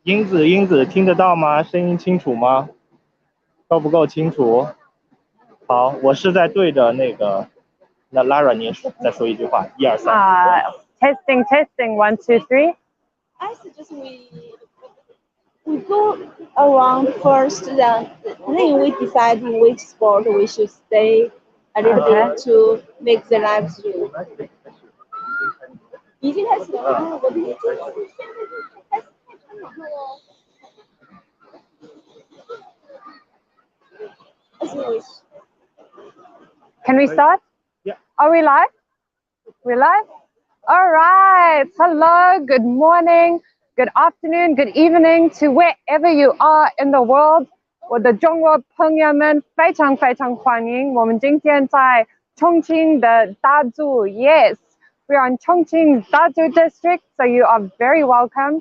英子听得到吗？声音清楚吗？够不够清楚？好，我是在对着那个，那 Lara 您再说一句话，一二三。Testing, testing, 1, 2, 3. I suggest we go around first, then we decide which sport we should stay a little bit to make the live stream. 已经开始了吗？我的眼睛是现在就开始太长了哦。As you wish. Can we start? Yeah. Are we live? We're live? All right. Hello, good morning, good afternoon, good evening to wherever you are in the world. 我的中国朋友们非常非常欢迎。我们今天在重庆的Dazu. Yes, we are in Chongqing Dazu district, so you are very welcome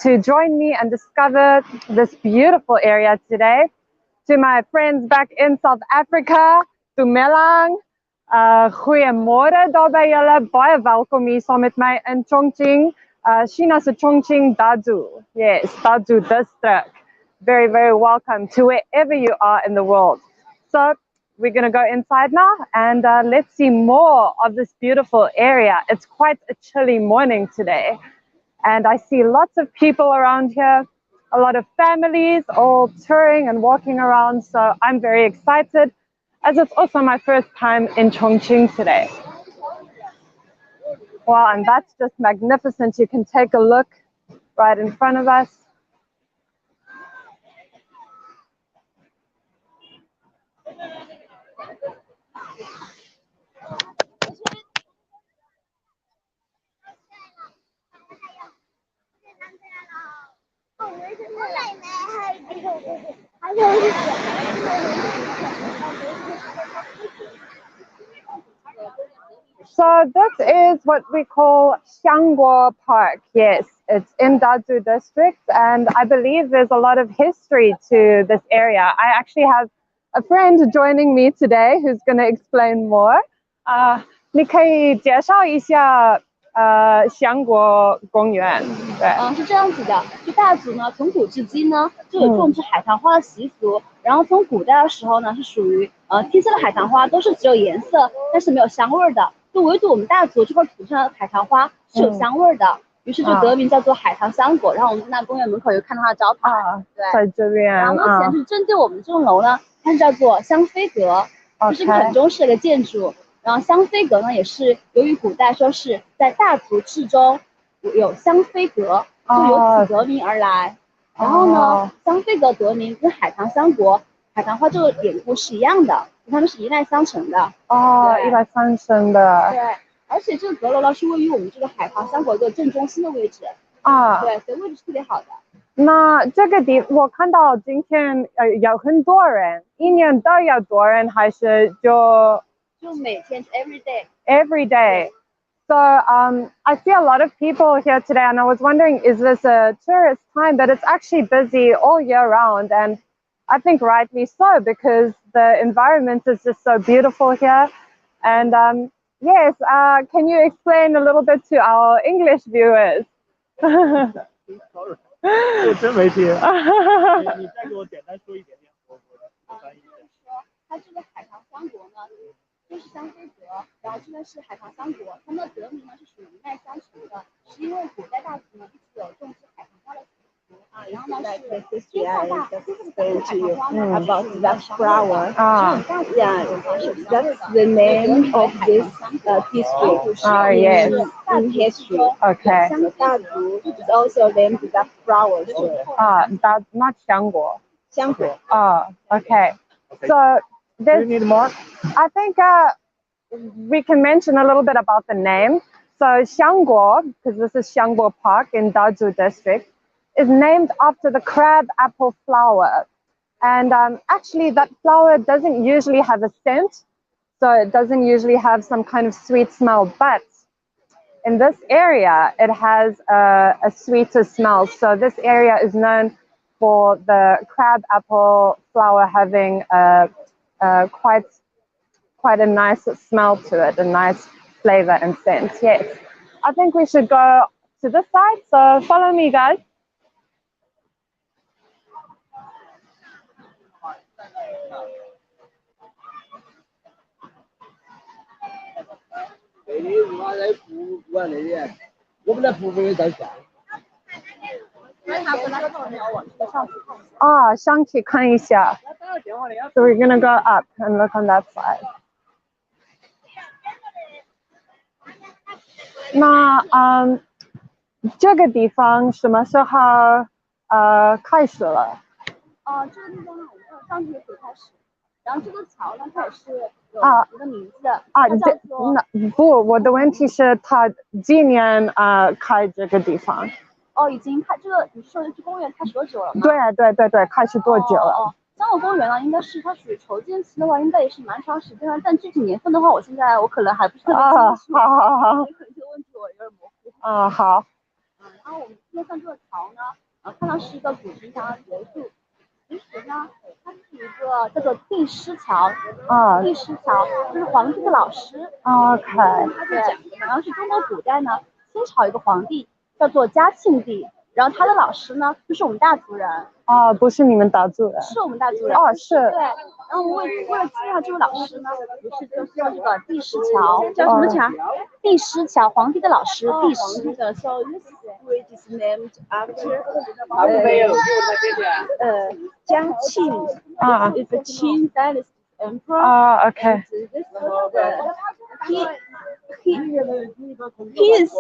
to join me and discover this beautiful area today. To my friends back in South Africa, Dumelang. Goeiemôre daar by julle. Baie welkom hier saam met my in Chongqing. China se Chongqing Dazu. Yes, Dazu district. Very, very welcome to wherever you are in the world. So we're going to go inside now and let's see more of this beautiful area. It's quite a chilly morning today. And I see lots of people around here, a lot of families all touring and walking around. So I'm very excited, as it's also my first time in Chongqing today. Wow, and that's just magnificent. You can take a look right in front of us. So this is what we call Xiangguo Park. Yes, it's in Dazu district, and I believe there's a lot of history to this area. I actually have a friend joining me today who's going to explain more. 你可以介绍一下Xiangguo公园？对，是这样子的，就大族呢，从古至今呢就有种植海棠花的习俗。然后从古代的时候呢，是属于天下的海棠花都是只有颜色，但是没有香味的。就唯独我们大族这块土上的海棠花是有香味的，于是就得名叫做海棠香果。然后我们那公园门口有看到它的招牌，对，在这边。然后目前是针对我们这栋楼呢，它是叫做香妃阁，就是一个很中式的一个建筑。然后香妃阁呢，也是由于古代说是在大族治中有香妃阁，就由此得名而来。然后呢，香妃阁得名跟海棠香果、海棠花这个典故是一样的，它们是一脉相承的。一脉相承的。对，而且这个阁楼呢是位于我们这个海棠香果的正中心的位置。对，所以位置是特别好的。那这个我看到今天有很多人，一年都有多人，还是就每天 every day. Every day. So I see a lot of people here today, and I was wondering, is this a tourist time? But it's actually busy all year round, and I think rightly so, because the environment is just so beautiful here. And yes, can you explain a little bit to our English viewers? 我真没听。你再给我简单说一点点，我翻译一下。它这个海棠香果呢，就是香妃阁，然后这个是海棠香果，它们的得名呢是属于一脉相承的，是因为古代大族呢一直有种植海棠花的习俗然后呢是天下大海棠花呢 about that flower. Yeah, that's the name of this district yes. in history. Okay. Dazu is also named that flower. That's not Xiangguo. Xiangguo. Okay. So Do you need more? I think we can mention a little bit about the name. So Xiangguo, because this is Xiangguo Park in Dazu district, is named after the crab apple flower. And actually that flower doesn't usually have a scent, so it doesn't usually have some kind of sweet smell, but in this area it has a sweeter smell. So this area is known for the crab apple flower having quite a nice smell to it, a nice flavor and scent. Yes, I think we should go to this side, so follow me, guys. 啊，上去看一下。So we're gonna go up and look on that side. 那这个地方什么时候开始了？这个地方呢，我们上学期开始，然后这个桥呢，它也是有一个名字的，它叫做不，我的问题是它几年开这个地方？已经开这个，你说的是公园开始多久了吗？对，开始多久了？江河公园呢，应该是它属于筹建期的话，应该也是蛮长时间了，但具体年份的话，我可能还不是特别清楚。好，可能这个问题我有点模糊。好。然后我们今天看这个桥呢，看到是一个古城墙的结束。其实呢，它是一个叫做帝师桥。帝师桥就是皇帝的老师。OK。他就讲的，然后是中国古代呢，清朝一个皇帝叫做嘉庆帝，然后他的老师呢就是我们大族人。不是你们大族人。是我们大族人。是。对。然后为了纪念这位老师呢，于是就做这个帝师桥。叫什么桥？帝师桥，皇帝的老师，帝师。So this bridge is named after Jiang Qing. It's the Qing dynasty emperor. Okay. This he is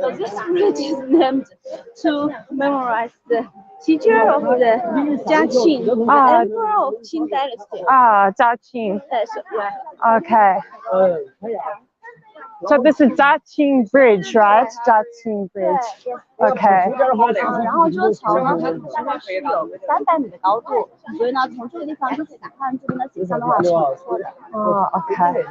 so this bridge is named to memorize the teacher of the Jiang Qing, the emperor of Qing dynasty. Jia Qing. Okay. So this is Dazu Bridge, right? Dazu Bridge. Okay. 然后这个桥呢，它大概是有300米的高度，所以呢，从这个地方就看这边的景象的话是不错的。OK.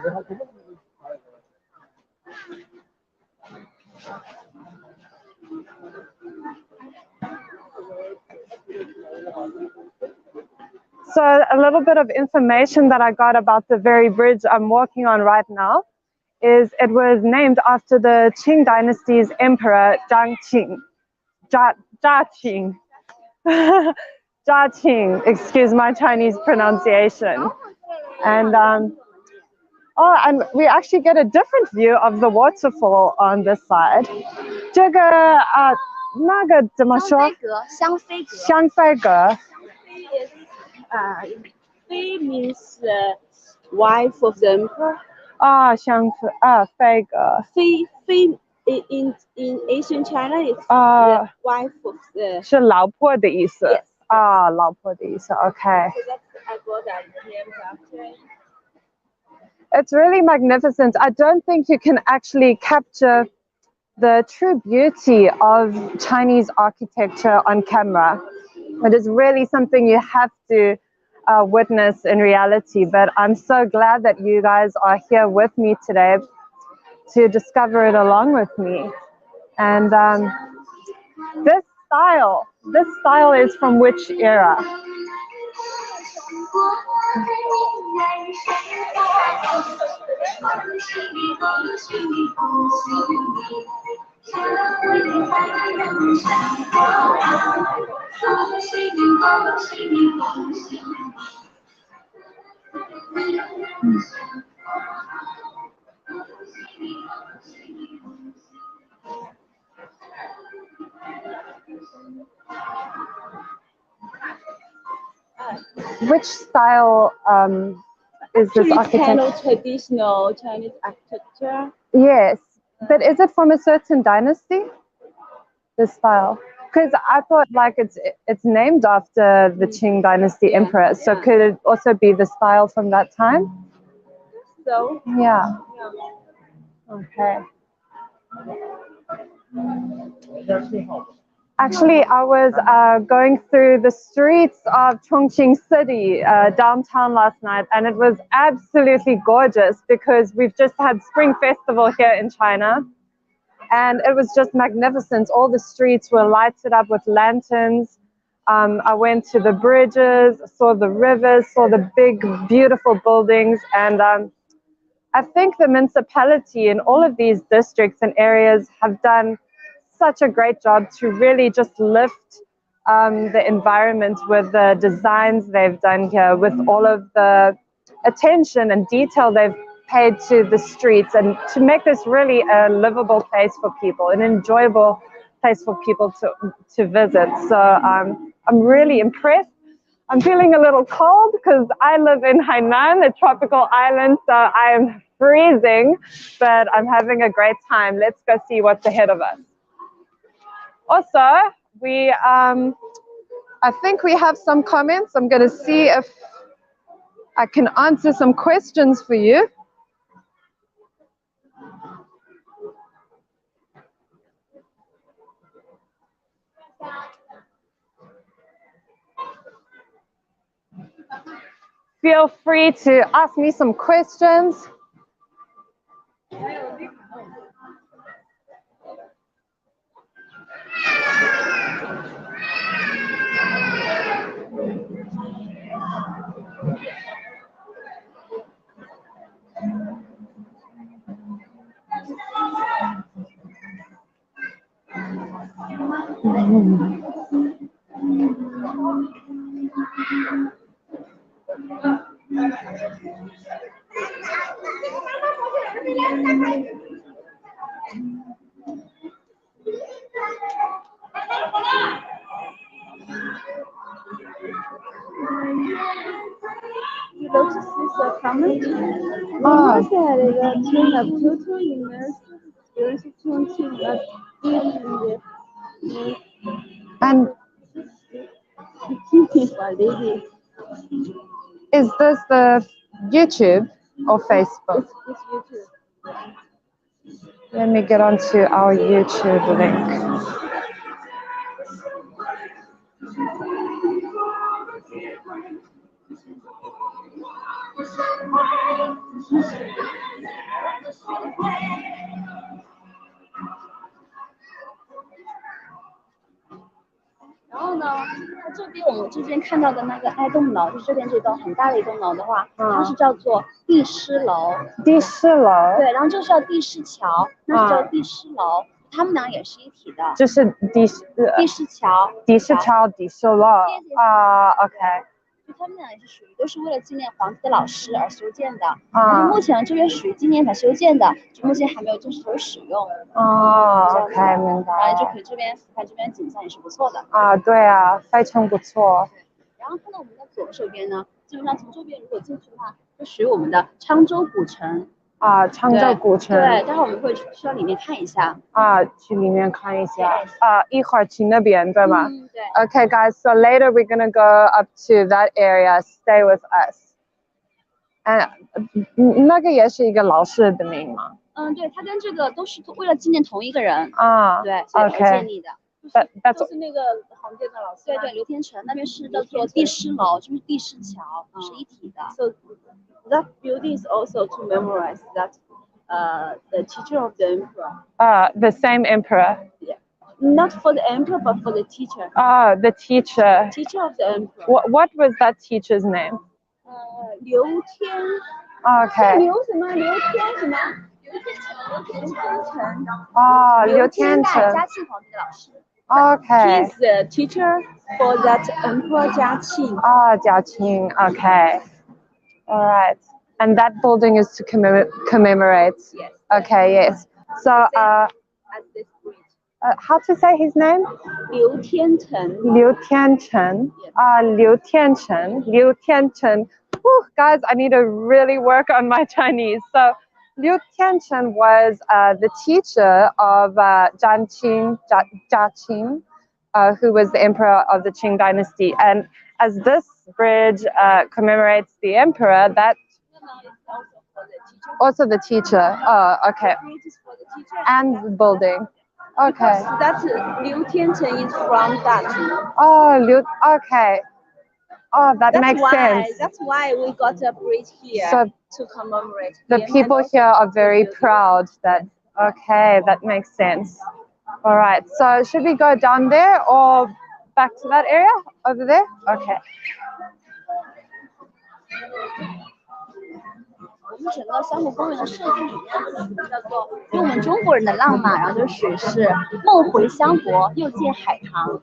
So a little bit of information that I got about the very bridge I'm walking on right now is it was named after the Qing dynasty's emperor Jiang Qing. Jia Qing. Jia Qing, excuse my Chinese pronunciation. And and we actually get a different view of the waterfall on this side. 这个那个怎么说？香妃阁。香妃阁。Fei means wife of the emperor. 妃阁。Fei in ancient China is the wife of the. 是老婆的意思。Yes. 老婆的意思。Okay. So that's I got that name after. It's really magnificent. I don't think you can actually capture the true beauty of Chinese architecture on camera. It is really something you have to witness in reality. But I'm so glad that you guys are here with me today to discover it along with me. And this style is from which era? Which style is this architecture? Kind of traditional Chinese architecture. Yes, but is it from a certain dynasty? This style, because I thought like it's named after the Qing dynasty emperor. So could it also be the style from that time? So yeah. Okay. Actually, I was going through the streets of Chongqing city downtown last night, and it was absolutely gorgeous because we've just had Spring Festival here in China, and it was just magnificent. All the streets were lighted up with lanterns. I went to the bridges, saw the rivers, saw the big, beautiful buildings, and I think the municipality in all of these districts and areas have done such a great job to really just lift the environment with the designs they've done here, with all of the attention and detail they've paid to the streets, and to make this really a livable place for people, an enjoyable place for people to visit. So I'm really impressed. I'm feeling a little cold because I live in Hainan, a tropical island, so I am freezing, but I'm having a great time. Let's go see what's ahead of us. Also, I think we have some comments. I'm going to see if I can answer some questions for you. Feel free to ask me some questions. You notice this comment? Mama said that you have total immersive experience of Chongqing, but And is this the YouTube or Facebook? It's YouTube. Let me get onto our YouTube link.然后呢，它这边我们这边看到的那个挨栋楼，就是这边这栋很大的一栋楼的话，它是叫做地狮楼。地狮楼。对，然后这是叫地狮桥，那是叫地狮楼，它们俩也是一体的。就是地狮桥。地狮桥，地狮楼。啊 ，OK。就他们俩也是属于都是为了纪念皇帝的老师而修建的。但是目前这边属于纪念才修建的，就目前还没有正式投入使用。哦 ，OK， 明白。然后就可以这边俯瞰这边景象也是不错的。啊，对啊，非常不错。然后看到我们的左手边呢，基本上从这边如果进去的话，就属于我们的沧州古城。啊，沧州古城。对，待会儿我们会去到里面看一下。啊，去里面看一下。啊，一会儿去那边，对吗？对。Okay, guys. So later we're gonna go up to that area. Stay with us. 那个也是一个老师的名吗？对，它跟这个都是为了纪念同一个人。啊，对，所以而建立的。就是那个皇帝的老师。对，刘天成那边是叫做地狮楼，就是地狮桥，是一体的。So that building is also to memorize that the teacher of the emperor. The same emperor. Yeah. Not for the emperor, but for the teacher. The teacher. Teacher of the emperor. What was that teacher's name? 刘天。Okay. 刘什么？刘天什么？刘天成。哦，刘天成。嘉庆皇帝的老师。Okay. He is the teacher for that emperor Jiaqing. Jiaqing. Okay. All right. And that building is to commemorate. Yes. Okay. Yes. So. At this bridge. How to say his name? 刘天成. 刘天成. Liu Tianchen. Liu Tianchen. Guys, I need to really work on my Chinese. So, Liu Tianchen was the teacher of Jiaqing, who was the emperor of the Qing dynasty. And as this bridge commemorates the emperor, that also the teacher. Oh, okay. And the building. Okay. That's Liu Tianchen is from Dazu. Oh, okay. Oh, that makes sense. That's why we got a bridge here to commemorate. The people here are very proud that, okay, that makes sense. All right, so should we go down there or back to that area over there? Okay. 就是整个香湖公园的设计理念叫做用我们中国人的浪漫，然后就属于是梦回香国，又见海棠。OK。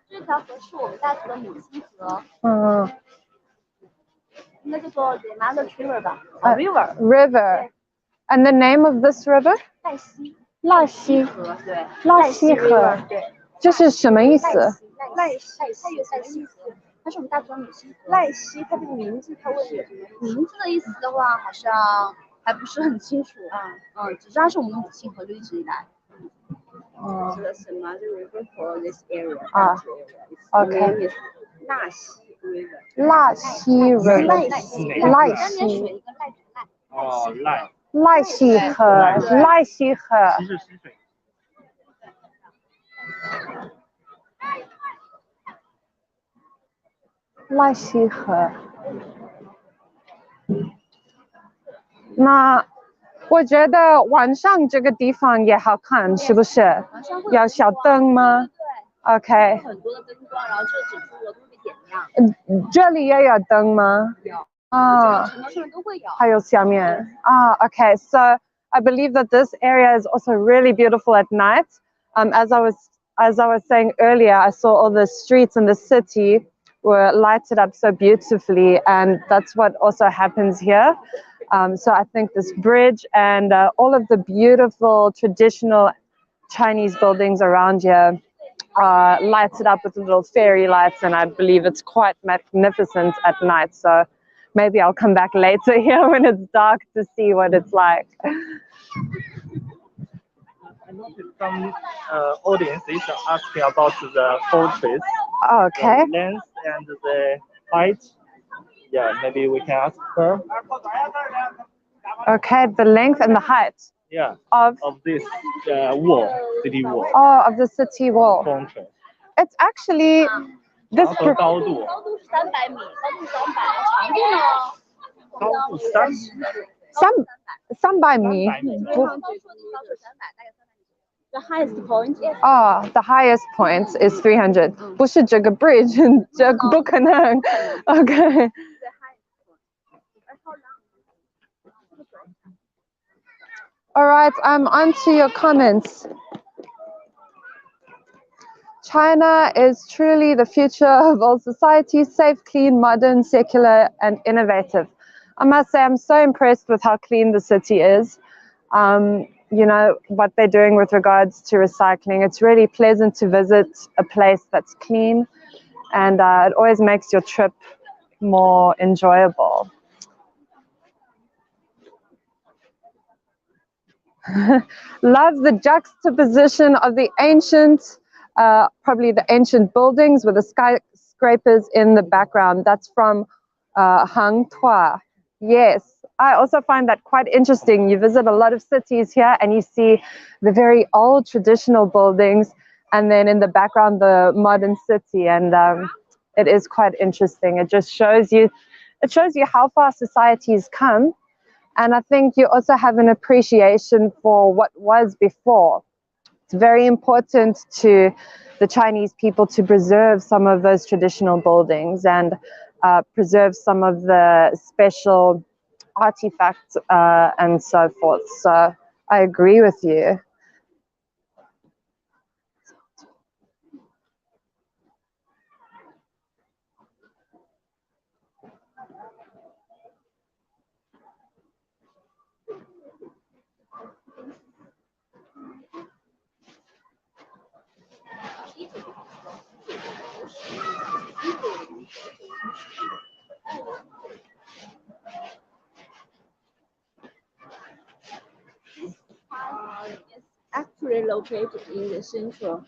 这条河是我们大族的母亲河。应该叫做 the mother river 吧？river。River. And the name of this river? 赖溪。赖溪河，对。赖溪河，对。这是什么意思？赖溪，它有什么意思？它是我们大族的母亲河。赖溪，它这个名字，它问你名字的意思的话，好像还不是很清楚啊。只知道是我们的母亲河，就一直以来。So that's the mother river for this area. OK。纳溪 river。赖溪 river。赖溪。哦，赖。赖溪河，赖溪河。溪是溪水。赖溪河。那我觉得晚上这个地方也好看，是不是？有小灯吗？对。OK。很多的灯光，然后这整座楼都被点亮。这里也有灯吗？有。啊。城市都会有。还有下面。Okay. So I believe that this area is also really beautiful at night. As I was saying earlier, I saw all the streets in the city were lighted up so beautifully, and that's what also happens here. So I think this bridge and all of the beautiful traditional Chinese buildings around here are lighted up with little fairy lights, and I believe it's quite magnificent at night. So maybe I'll come back later here when it's dark to see what it's like. I noticed some audience is asking about the fortress. Okay. The length and the height. Yeah, maybe we can ask her. Okay, the length and the height. Yeah. Of this wall, city wall. Oh, of the city wall. Fortress. It's actually this. 高度是300米，高度300，长度呢？高度300米。The highest point. The highest point is 300. 不是这个 bridge， 这不可能。Okay. All right, on to your comments. China is truly the future of all societies, safe, clean, modern, secular, and innovative. I must say I'm so impressed with how clean the city is. You know, what they're doing with regards to recycling. It's really pleasant to visit a place that's clean, and it always makes your trip more enjoyable. Love the juxtaposition of the ancient, probably the ancient buildings with the skyscrapers in the background. That's from Hang Tuo. Yes. I also find that quite interesting. You visit a lot of cities here and you see the very old traditional buildings, and then in the background the modern city, and it is quite interesting. It just shows you how far societies come, and I think you also have an appreciation for what was before. It's very important to the Chinese people to preserve some of those traditional buildings and preserve some of the special artifacts and so forth. So I agree with you. It's actually located in the central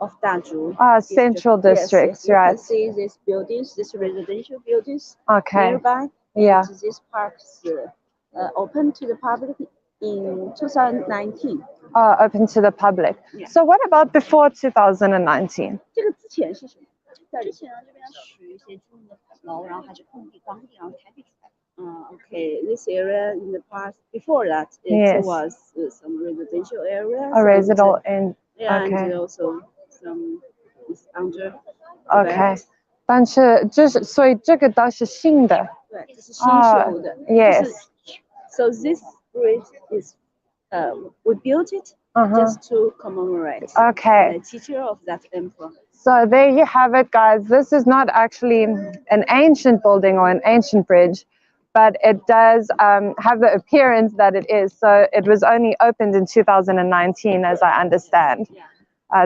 of Dazu. Central districts, yes, right? You can see these buildings, these residential buildings Okay. nearby. Yeah. And this park is open to the public in 2019. Open to the public. Yeah. So what about before 2019? 这个之前是什么？之前呢这边属于一些居民的楼，然后还是空地、荒地，然后开辟出来的。Okay, this area in the past, before that, it Yes. was some residential areas. A residential and Yeah, and okay. also some is under. OK，但是就是所以这个都是新的。对，这是新修的。Yes. So this bridge is, we built it just to commemorate Okay. the teacher of that emperor. So there you have it, guys. This is not actually an ancient building or an ancient bridge, but it does have the appearance that it is. So it was only opened in 2019, as I understand,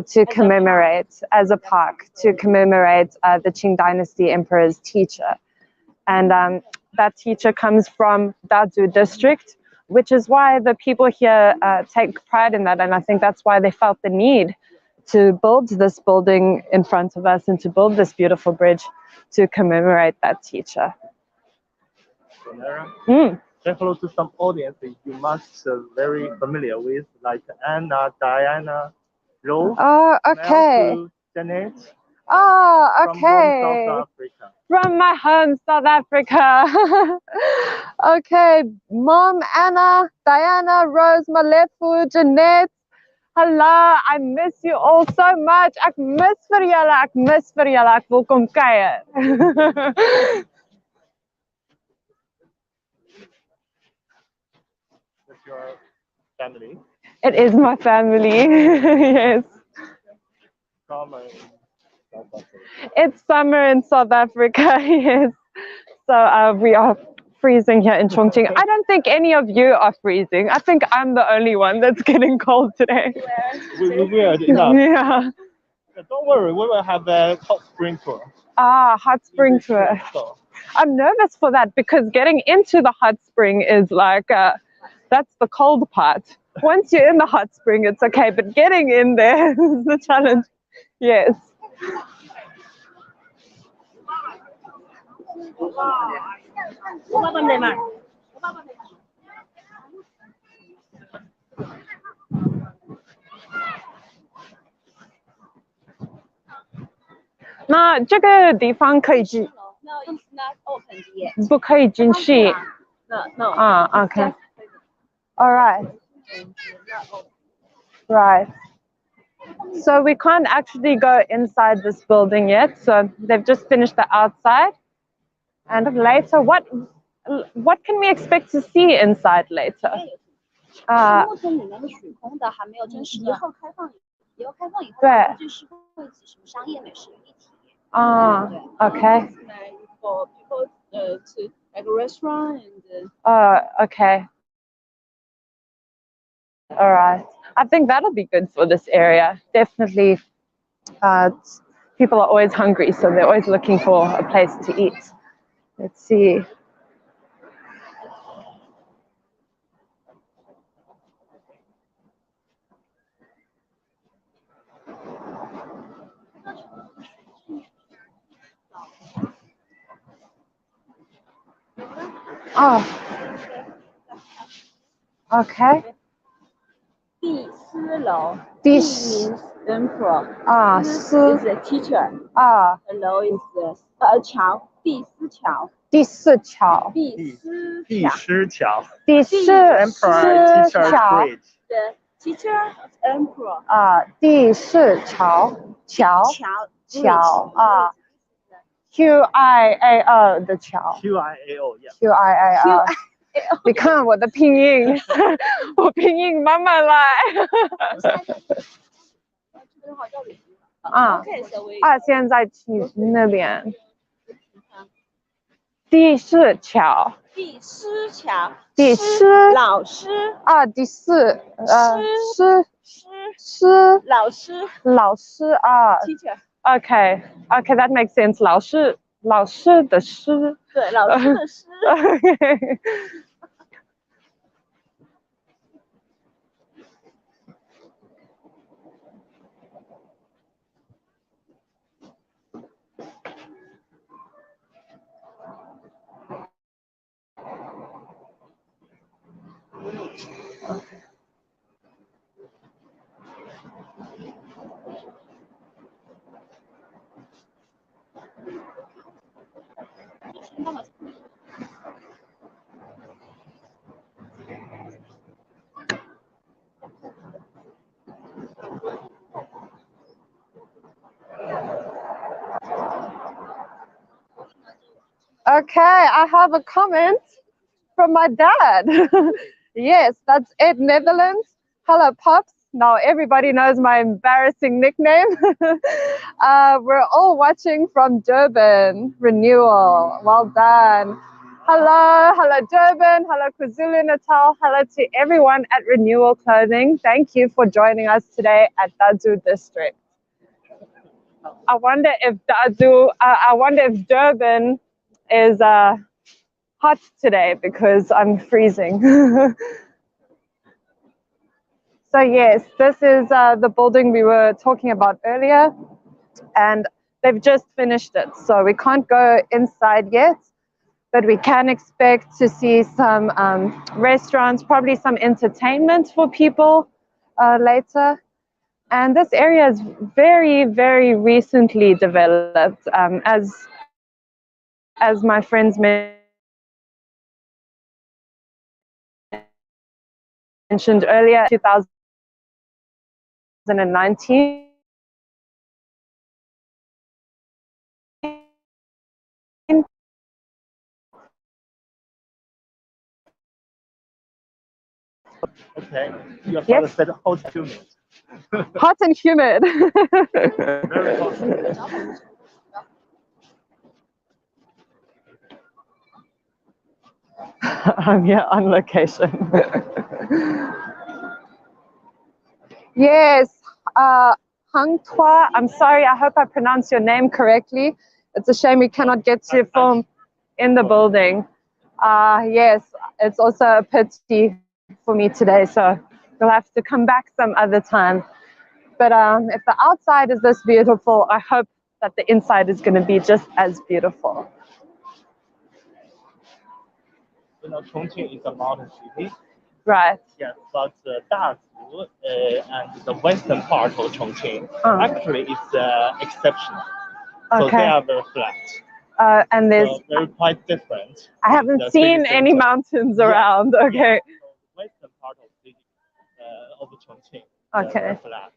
to commemorate, as a park, to commemorate the Qing Dynasty emperor's teacher. And that teacher comes from Dazu district, which is why the people here take pride in that. And I think that's why they felt the need to build this building in front of us and to build this beautiful bridge to commemorate that teacher. Say hello to some audience you must very familiar with, like Anna, Diana, Rose, Oh, okay. Janet. Oh, From okay. South Africa. From my home, South Africa. Okay, Mom, Anna, Diana, Rose, Malefu, Jeanette. Hello, I miss you all so much. Ek mis vir julle, ek mis vir julle. Ek wil kom kuier. That's your family. It is my family. Yes. Summer in South Africa. It's summer in South Africa. Yes. So we are freezing here in Chongqing. I don't think any of you are freezing. I think I'm the only one that's getting cold today. Weird enough. Yeah. Don't worry, we will have a hot spring tour. Ah, hot spring tour. So, I'm nervous for that because getting into the hot spring is like, that's the cold part. Once you're in the hot spring, it's okay, but getting in there is the challenge. Yes.那这个地方可以进 No, it's not open yet. 不可以进去 No. Okay. All right. Right. So we can't actually go inside this building yet. So they've just finished the outside. And later, what can we expect to see inside later? 目前里面是水空的，还没有正式以后开放以后对就是会一起什么商业美食一体。Okay. For people to like a restaurant and. Okay. All right. I think that'll be good for this area. Definitely. People are always hungry, so they're always looking for a place to eat. Let's see. Oh. Okay. 第四楼。第 means emperor. 四 is a teacher. 楼 is 桥，第四桥。第四桥。第四桥。第四 Emperor Teacher 桥。 Bridge. The teacher of emperor. 第四桥。桥 QIAO 的桥。QIAO, yeah. QIAO。你看我的拼音，我拼音慢慢来。现在去那边。第四桥。第四桥。第四老师。第四老师。Teacher. Okay, that makes sense. 老师的师。对，老师的师。Okay. Okay, I have a comment from my dad. Yes, that's Ed Netherlands. Hello, Pops. Now everybody knows my embarrassing nickname. We're all watching from Durban. Renewal. Well done. Hello Durban. Hello KwaZulu Natal. Hello to everyone at Renewal Clothing. Thank you for joining us today at Dazu District. I wonder if Durban is hot today because I'm freezing. So yes, this is the building we were talking about earlier, and they've just finished it. So we can't go inside yet, but we can expect to see some restaurants, probably some entertainment for people later. And this area is very, very recently developed, as my friends mentioned earlier, 2019. Okay, your father said hot humid. Hot and humid. Very hot. I'm here on location. Yes, Hang Tua, I'm sorry, I hope I pronounced your name correctly. It's a shame we cannot get to film in the building. Yes, it's also a pity for me today, so we'll have to come back some other time. But if the outside is this beautiful, I hope that the inside is going to be just as beautiful. You know, Chongqing is a modern city. Right. Yes, but Dazu and the western part of Chongqing actually is exceptional. So Okay. they are very flat. And there's they're quite different. I haven't seen any mountains around. Okay. So the western part of the Chongqing. Okay. Very flat.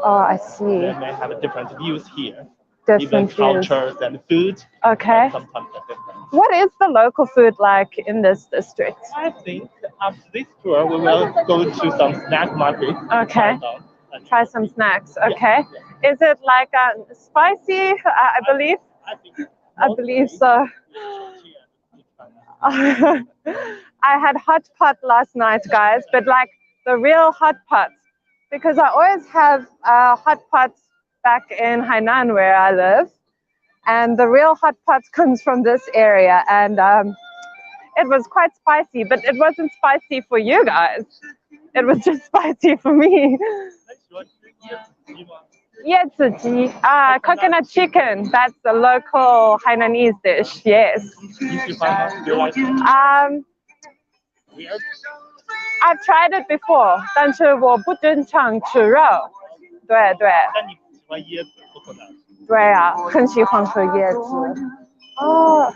Oh, I see. They may have different views here. Different even cultures and food. Okay. Sometimes are different. What is the local food like in this district? I think after this tour we will go to some snack market. Okay. Try some snacks. Okay. Yeah. Is it like spicy? I believe. I believe so. I had hot pot last night, guys, but like the real hot pot, because I always have hot pots back in Hainan where I live, and the real hot pot comes from this area, and it was quite spicy, but it wasn't spicy for you guys. It was just spicy for me. Yeziji, coconut chicken. That's a local Hainanese dish. Yes. I've tried it before, 但是我不经常吃肉。对对。但你喜欢椰子不可能。对啊，很喜欢喝椰子。哦。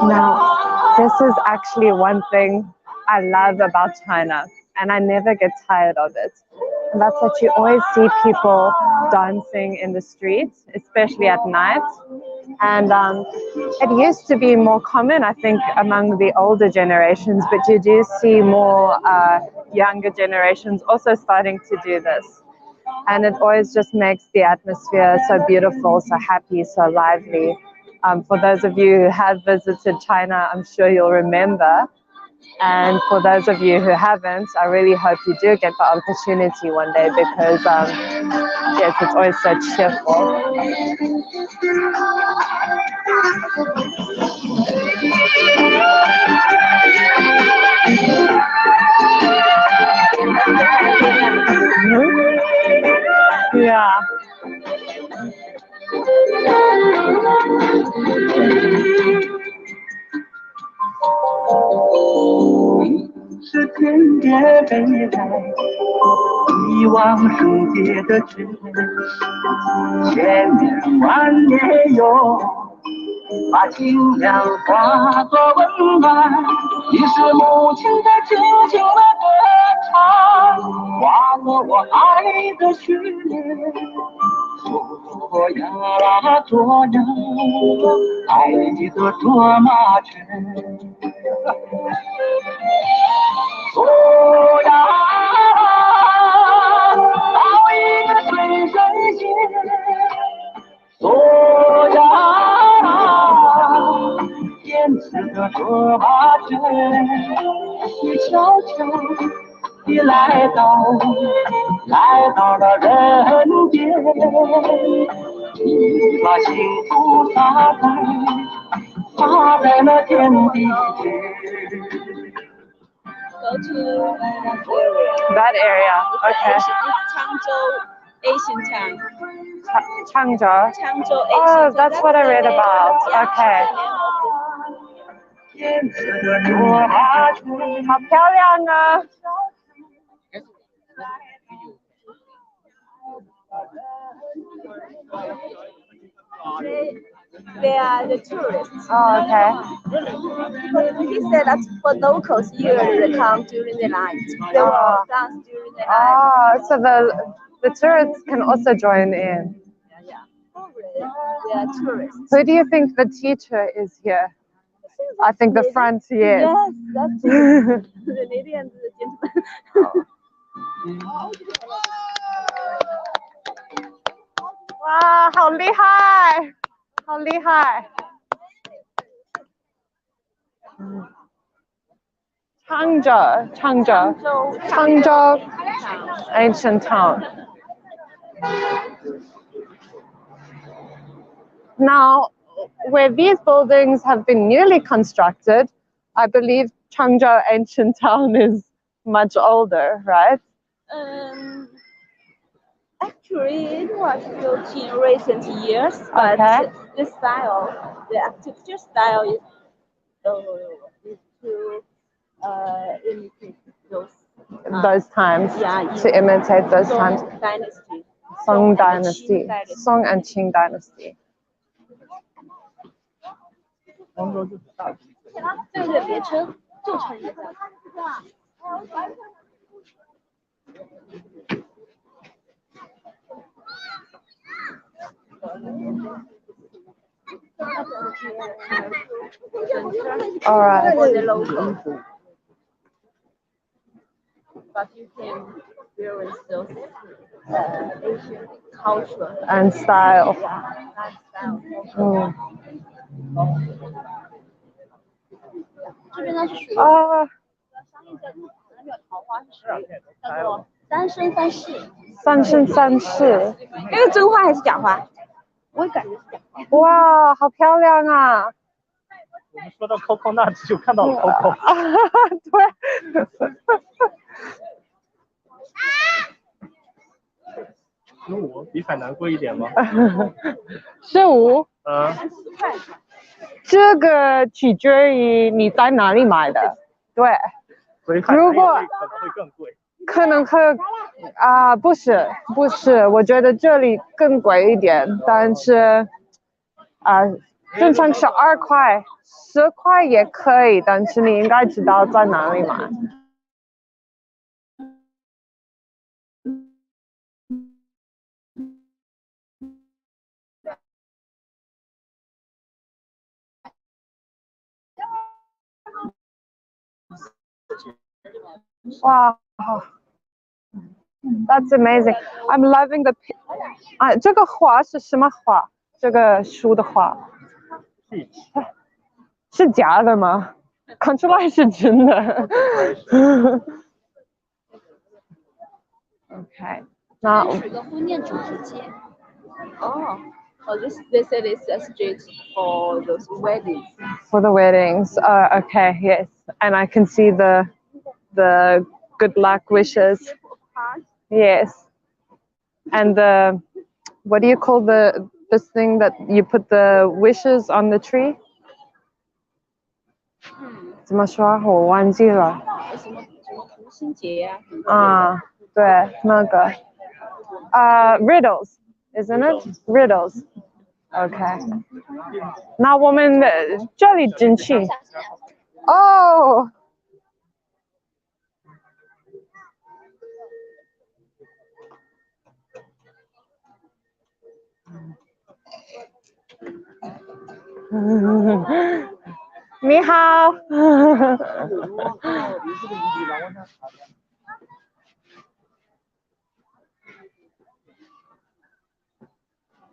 Now, this is actually one thing I love about China, and I never get tired of it. And that's that you always see people dancing in the streets, especially at night. And it used to be more common, I think, among the older generations, but you do see more younger generations also starting to do this. And it always just makes the atmosphere so beautiful, so happy, so lively. For those of you who have visited China, I'm sure you'll remember. And for those of you who haven't, I really hope you do get the opportunity one day, because yes, it's always so cheerful. Yeah. 是天边北海，一望圣洁的真，千年万年哟，把清凉化作温暖。你是母亲的轻轻的歌它化作我爱的旋律。左呀左呀，爱你的卓玛圈。左呀，到一个水神仙。左呀，坚持的卓玛圈，你悄悄地来到了人间，你把幸福洒在了天地间。Go to That area. Okay. It's Changzhou Asian town. Changzhou. Changzhou Oh, Asian. that's what I read about. Okay. 好漂亮啊！ They are the tourists. Oh, okay. He said that for locals, usually they come during the night. They will dance during the night. Oh, so the tourists can also join in. Probably they are tourists. Who do you think the teacher is here? I think the front, yes. Yes, that's the lady and the gentleman. 哇，好厉害，好厉害！Changzhou ancient town. Now, where these buildings have been newly constructed, I believe Changzhou ancient town is much older, right? Actually, it was built in recent years, but Okay. the style, the architecture style is to imitate Those times, yeah, to imitate those times. Song dynasty. Song and Qing dynasty, dynasty. Song and Qing dynasty. 对对，别称就称一下。All right. For the local. But you can experience those Asian culture And style. lifestyle. 这边呢是属于啊，商业在入口那边有桃花是属于叫做三生三世。三生三世。那个真花还是假花？我也感觉是假花。哇，好漂亮啊！我们说到 Coco Nut 就看到了 Coco。啊，对。15比海南贵一点吗？15。10块。这个取决于你在哪里买的，对。如果可能会更贵。可能会不是，我觉得这里更贵一点，但是正常12块，10块也可以，但是你应该知道在哪里买。哇 ，That's amazing! I'm loving the. 这个画是什么画？这个书的画是假的吗？看出来是真的。OK， 那是一个婚宴主持街。They said it's a street for those weddings. For the weddings. Okay, yes, and I can see the good luck wishes. Yes, and the what do you call this thing that you put the wishes on the tree? 怎么说？我忘记了。什么同心结呀？对，那个riddles, isn't it? Riddles. Okay. 那我们这里进去。哦。你好。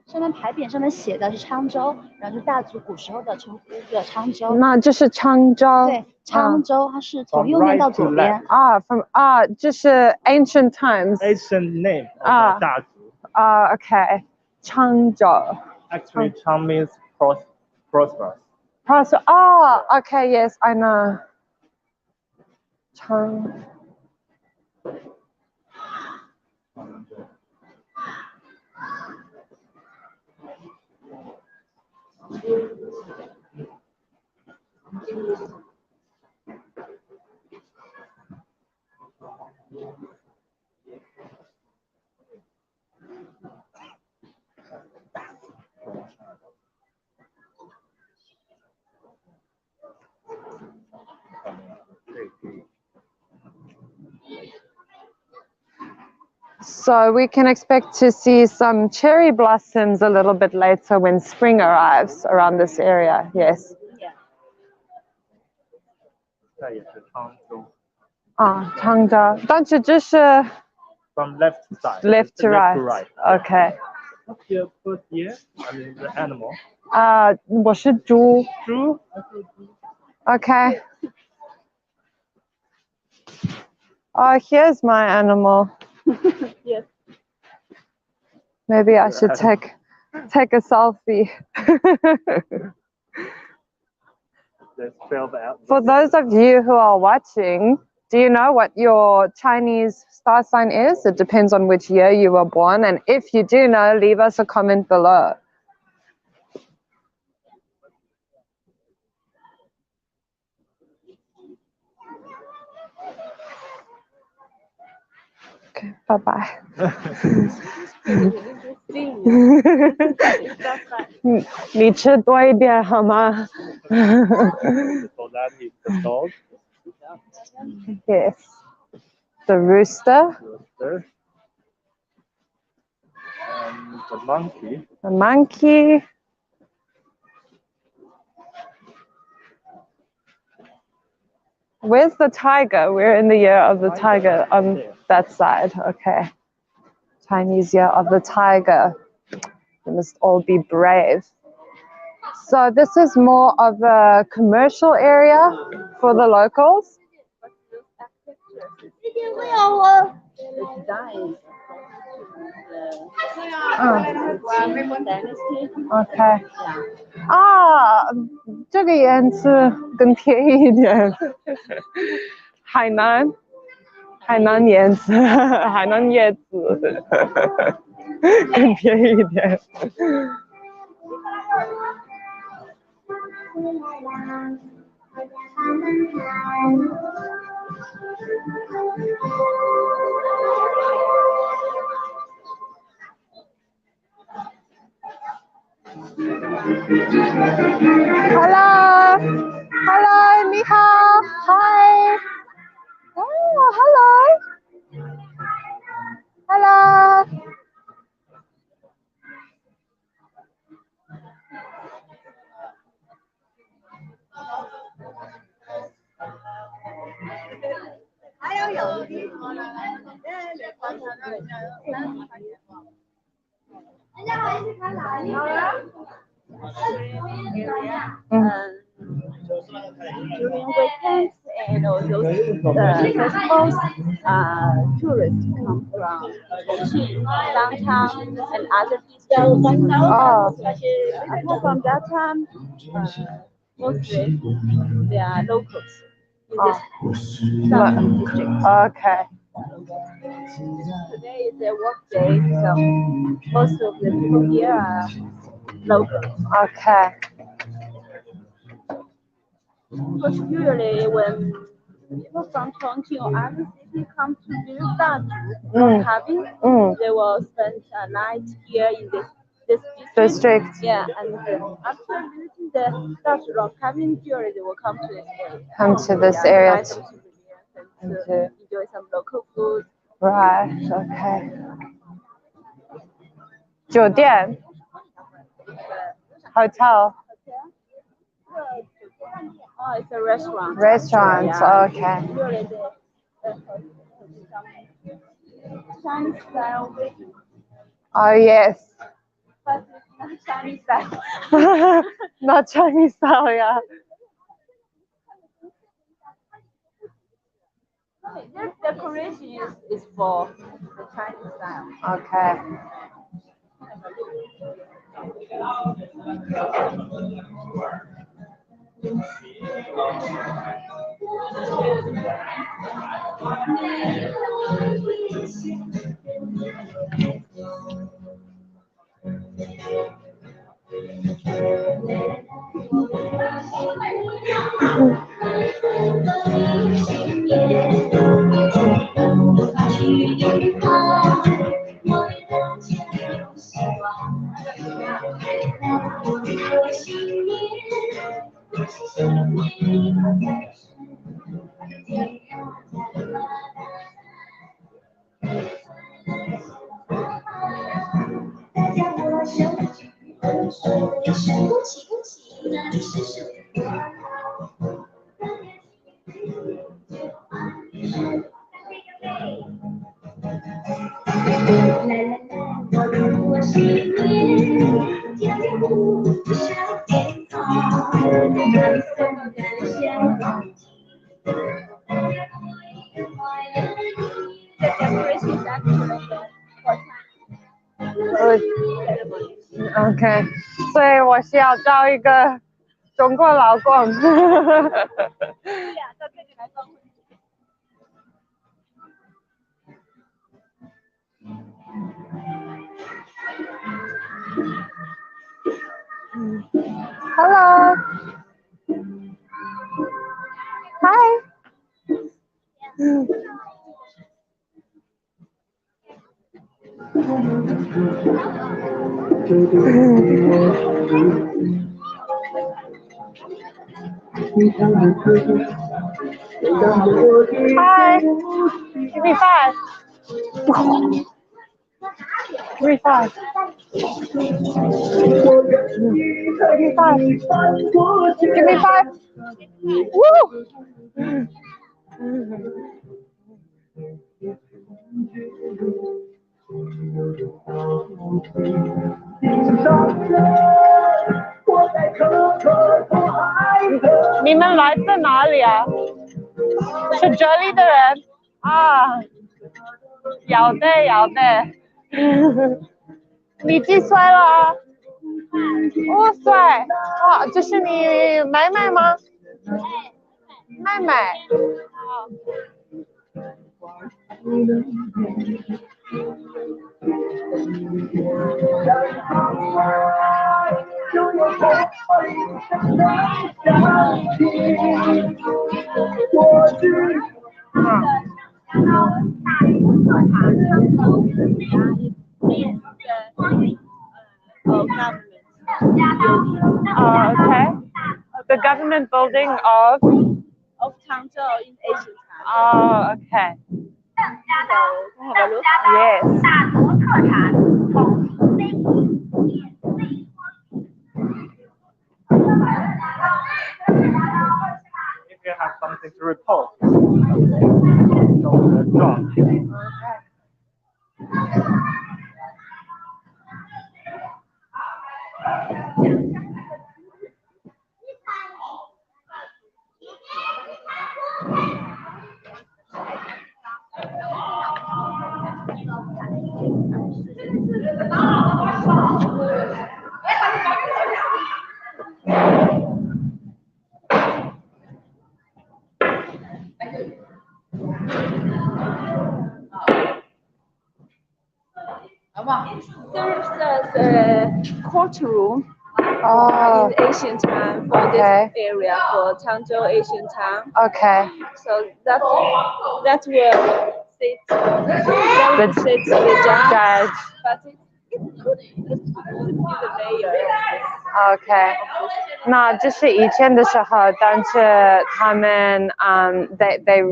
上面牌匾上面写的是昌州，然后是大族古时候的称呼的昌州。那这是昌州。对，昌州它是从右边到左边。这是 ancient times。Ancient name of 大族。OK， 昌州。Actually, Chang means prosperous. Okay, yes, I know. Chang. So we can expect to see some cherry blossoms a little bit later when spring arrives around this area. Yes. 这也是昌州。昌州，但是这是 from left side. Left to right. Okay. What's your first year? I mean the animal. 我是猪。猪。Okay. Oh, here's my animal. Yes. Maybe I should take a selfie. For those of you who are watching, do you know what your Chinese star sign is? It depends on which year you were born. And if you do know, leave us a comment below. Okay, bye-bye. 你吃多一点好吗？ So that is the dog. Yes. The rooster. Rooster. And the monkey. The monkey. Where's the tiger? We're in the year of the tiger on that side. Okay. Chinese year of the tiger. We must all be brave. So this is more of a commercial area for the locals. Okay. 这个颜色更便宜一点。海南颜色，海南叶子更便宜一点。Hello， 你好 ，Hi。Oh, hello。During weekends and also festivals, tourists come from Chongqing, downtown, and other districts. Apart from that time, mostly they are locals in this district. Okay. Today is a work day, so most of the people here are locals. Okay. Because usually when people from Chongqing or other city come to visit Dazu rock carving, they will spend a night here in this district. Yeah, and after visiting the Dazu rock carving, usually they will come to this area. Come to this area. Buy some souvenirs and to enjoy some local food. Right. Okay. 酒店 Hotel. Oh, it's a restaurant. Restaurant, Yeah. okay. Usually Chinese style, Oh, yes. but it's not Chinese style. Not Chinese style, yeah. This decoration is for the Chinese style. Okay. The decoration is actually OK， 所以我是要招一个中国老公。对呀，到这里来装婚礼。Hello. Hi. Hi. Give me 5. Give me 5. Give me 5. Give me 5. Woo!你们来自哪里啊？是这里的人啊？有的，有的。你几岁了？5岁。哇，这是你妹妹吗？妹妹。Okay. The government building of Changzhou in Asian time. Oh, okay. So have a look. Yes. If you have something to report, don't drop. There's a courtroom in ancient time for this area for Changzhou ancient time. Okay. So that will sit the judge. But it could be the mayor. Okay. 那这是以前的时候，但是他们they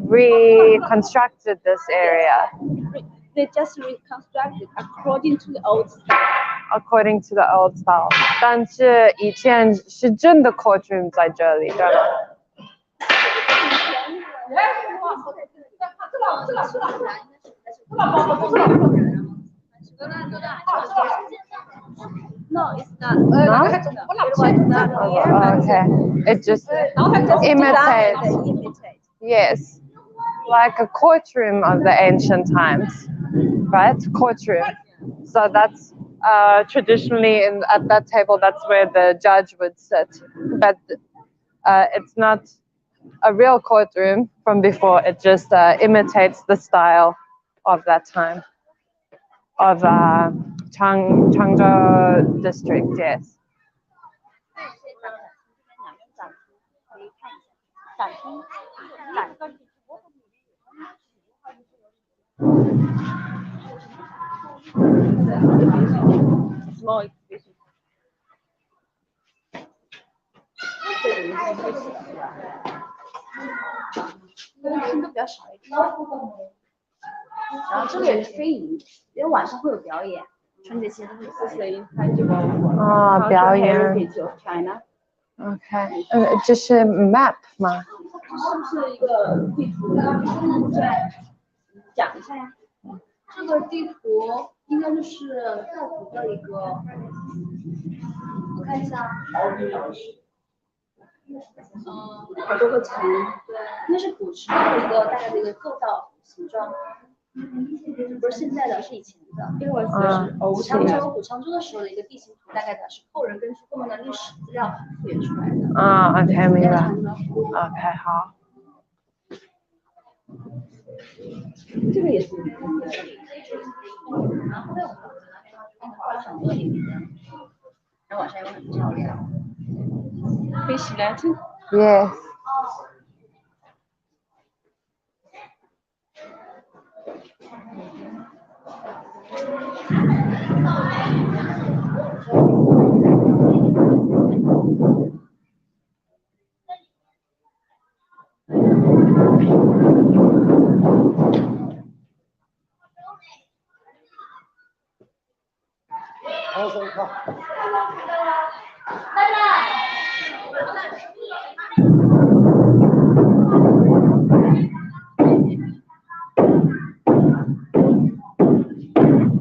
reconstructed this area. They just reconstructed according to the old style. according to the old style. 但是以前是真的 courtroom 在这里，对吗？No, it's not. No? It was not here. Okay. It just imitates. Yes. Like a courtroom of the ancient times, right? Courtroom. So that's traditionally at that table, that's where the judge would sit. But it's not a real courtroom from before. It just imitates the style of that time of Xiangguo district. Yes. Small exhibition. 人都比较少一点。然后这里也是非遗，因为晚上会有表演，春节期间都会表演。China。OK，这是 map 吗？这是一个地图，再讲一下呀。这个地图应该就是大图的一个，我看一下。好多个层，对，那是古时候的一个大概的一个构造形状，不是现在的，是以前的。因为古常州的时候的一个地形图，大概的是后人根据后面的历史资料复原出来的。OK， 明白。OK， 好。这个也是，然后在我们画了很多里面的，然后晚上又很漂亮。Fish Latin? Yes.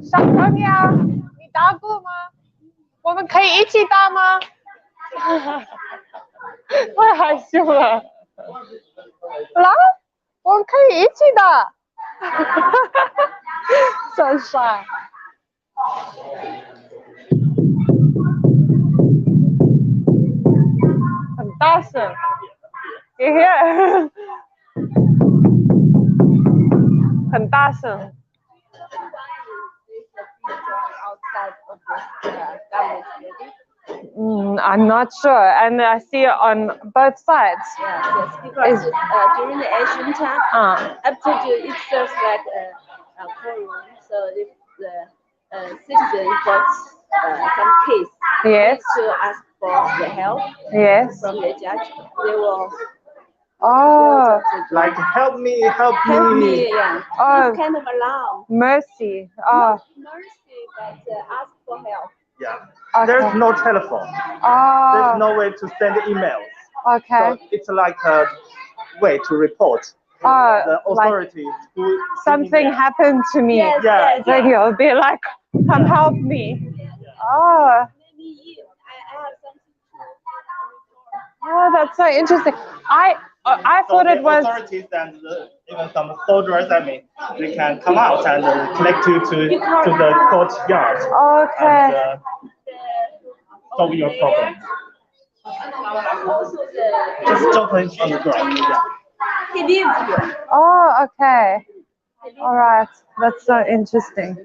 小朋友，你打鼓吗？我们可以一起打吗？太害羞了。来，我们可以一起打。真帅。很大声。You hear？ 很大声。I'm not sure, and I see it on both sides. Yes, because during the ancient time, after it serves like a courtroom. So if the citizen got some case, yes, to ask for the help, yes, from the judge, they will. Like help me, help me. Yeah. It's kind of alarm. Mercy. Not mercy, but ask for help. Yeah. Okay. There's no telephone. There's no way to send emails. Okay. So it's like a way to report the authorities. Like something happened to me. Yes, then you'll be like, come help me. Oh. Maybe you. I have something to. Oh, that's so interesting. I thought it was authorities and even some soldiers. I mean, they can come out and collect you to the courtyard. Okay. And, solve your problem. Just jump on the ground. Yeah. He lives here. Oh, okay. All right. That's so interesting.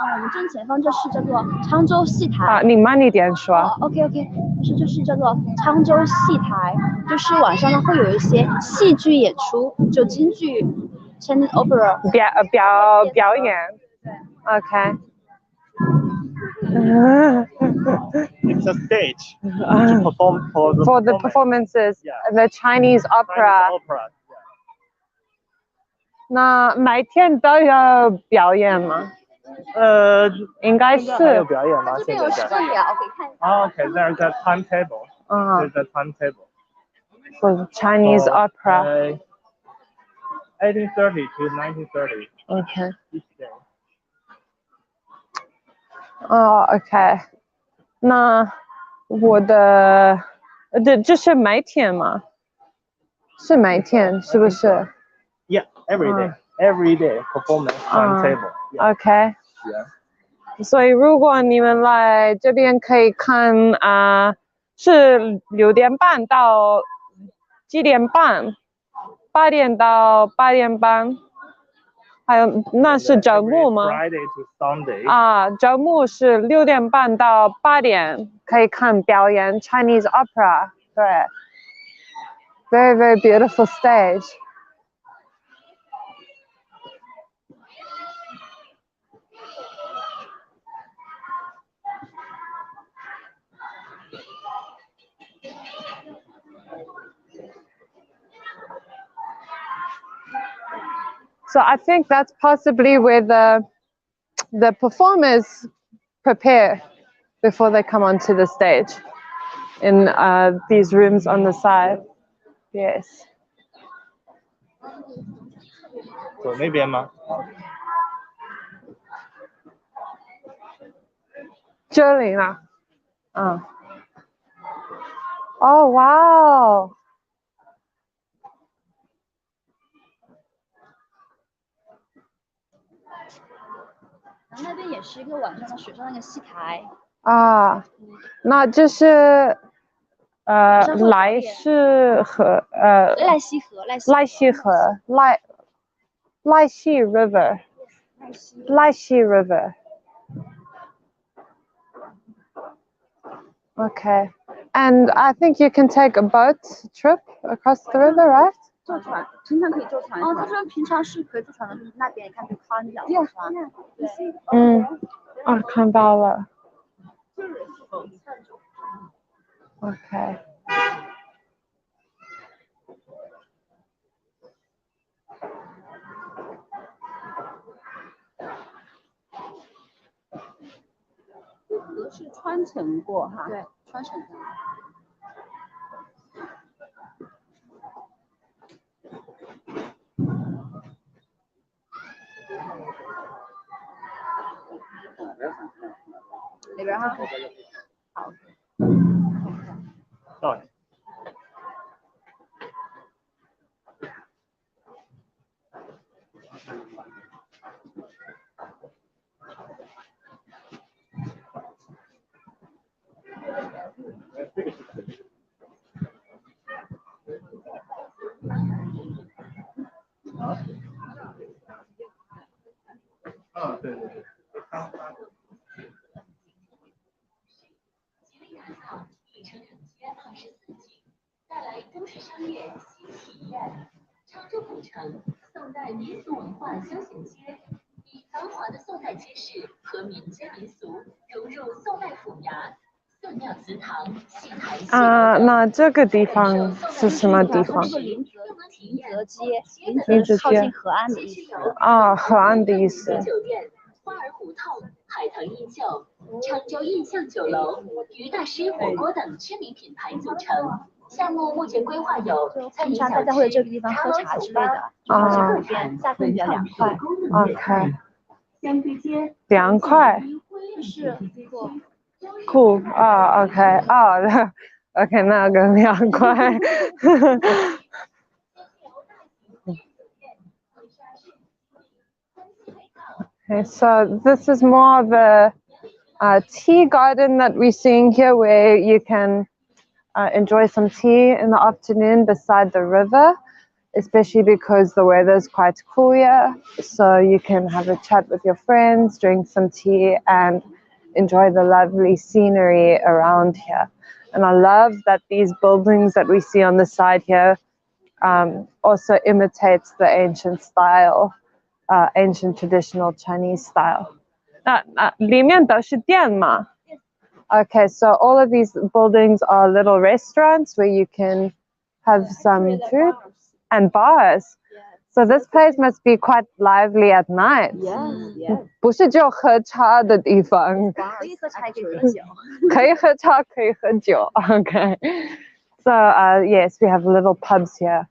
我们正前方这是叫做昌州戏台。你慢一点说。OK， 这是叫做昌州戏台，就是晚上呢会有一些戏剧演出，就京剧 Chinese opera 表演。OK。It's a stage to perform for the performances. Yeah. The Chinese opera. Chinese opera. Yeah. 那每天都有表演吗？应该是。还有表演吗？这边有时间表，可以看一下。Okay, there's a timetable. There's a timetable. For Chinese opera. 1830 to 1930. Okay. Each day. OK。那我的，这是每天吗？是每天，是不是？ Yeah, every day. Every day performance timetable. Yeah. OK。 Yeah. 所以如果你们来这边可以看是6点半到几点半？8点到8点半。还有那是周末吗？ Friday to Sunday. 周末是6点半到8点，可以看表演 Chinese opera。对 ，very very beautiful stage。So I think that's possibly where the performers prepare before they come onto the stage in these rooms on the side. Yes. 走那边吗？这里啊。哦，哇哦。然后那边也是一个晚上的水上那个戏台。那就是莱西河莱西 River。Okay. And I think you can take a boat trip across the river, right? 坐船，平常可以坐船。他说平常是可以坐船的，就是那边你看就看那两对船。对。看到了。Okay. 河是穿城过哈。对，穿城的。里边哈。好。到。对。带来都市商业新体验。常州古城宋代民俗文化休闲街，以繁华的宋代街市和民间民俗融入宋代府衙、寺庙祠堂、戏台。那这个地方是什么地方？临泽街，临泽靠近河岸的意思。河岸的意思。酒店、花儿胡同、海棠印酒、常州印象酒楼、于大师火锅等知名品牌组成。项目目前规划有餐饮小吃、大家会在这个地方喝茶之类的，就是路边夏天比较凉快。OK。凉快。是酷OK OK 那个凉快。Okay, so this is more of a tea garden that we're seeing here, where you can enjoy some tea in the afternoon beside the river, especially because the weather is quite cool here. So you can have a chat with your friends, drink some tea, and enjoy the lovely scenery around here. And I love that these buildings that we see on the side here also imitates the ancient style, ancient traditional Chinese style. 里面都是店吗? Okay, so all of these buildings are little restaurants where you can have some food and bars. So this place must be quite lively at night. Yes. 不是只有喝茶的地方。可以喝茶，可以喝酒。可以喝茶，可以喝酒。Okay. So yes, we have little pubs here.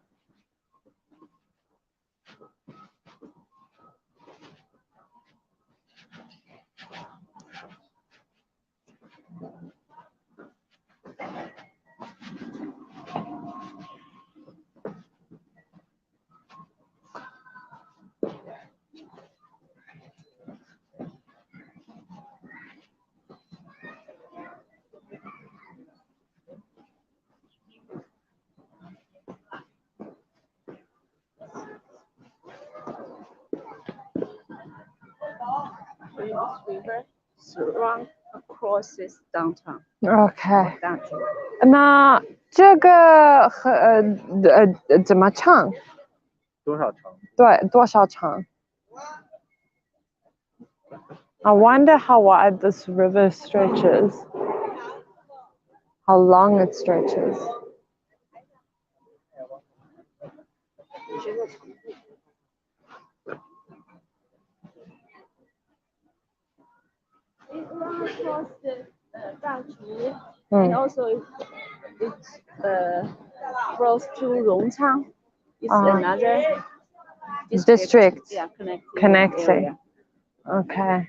River run across this downtown. Okay. Downtown. 那这个怎么唱？多少长？对，多少长？ I wonder how wide this river stretches. How long it stretches. It runs across the Dazu, and also it flows to Chongqing. It's another District. Yeah, Connecting. area. Okay.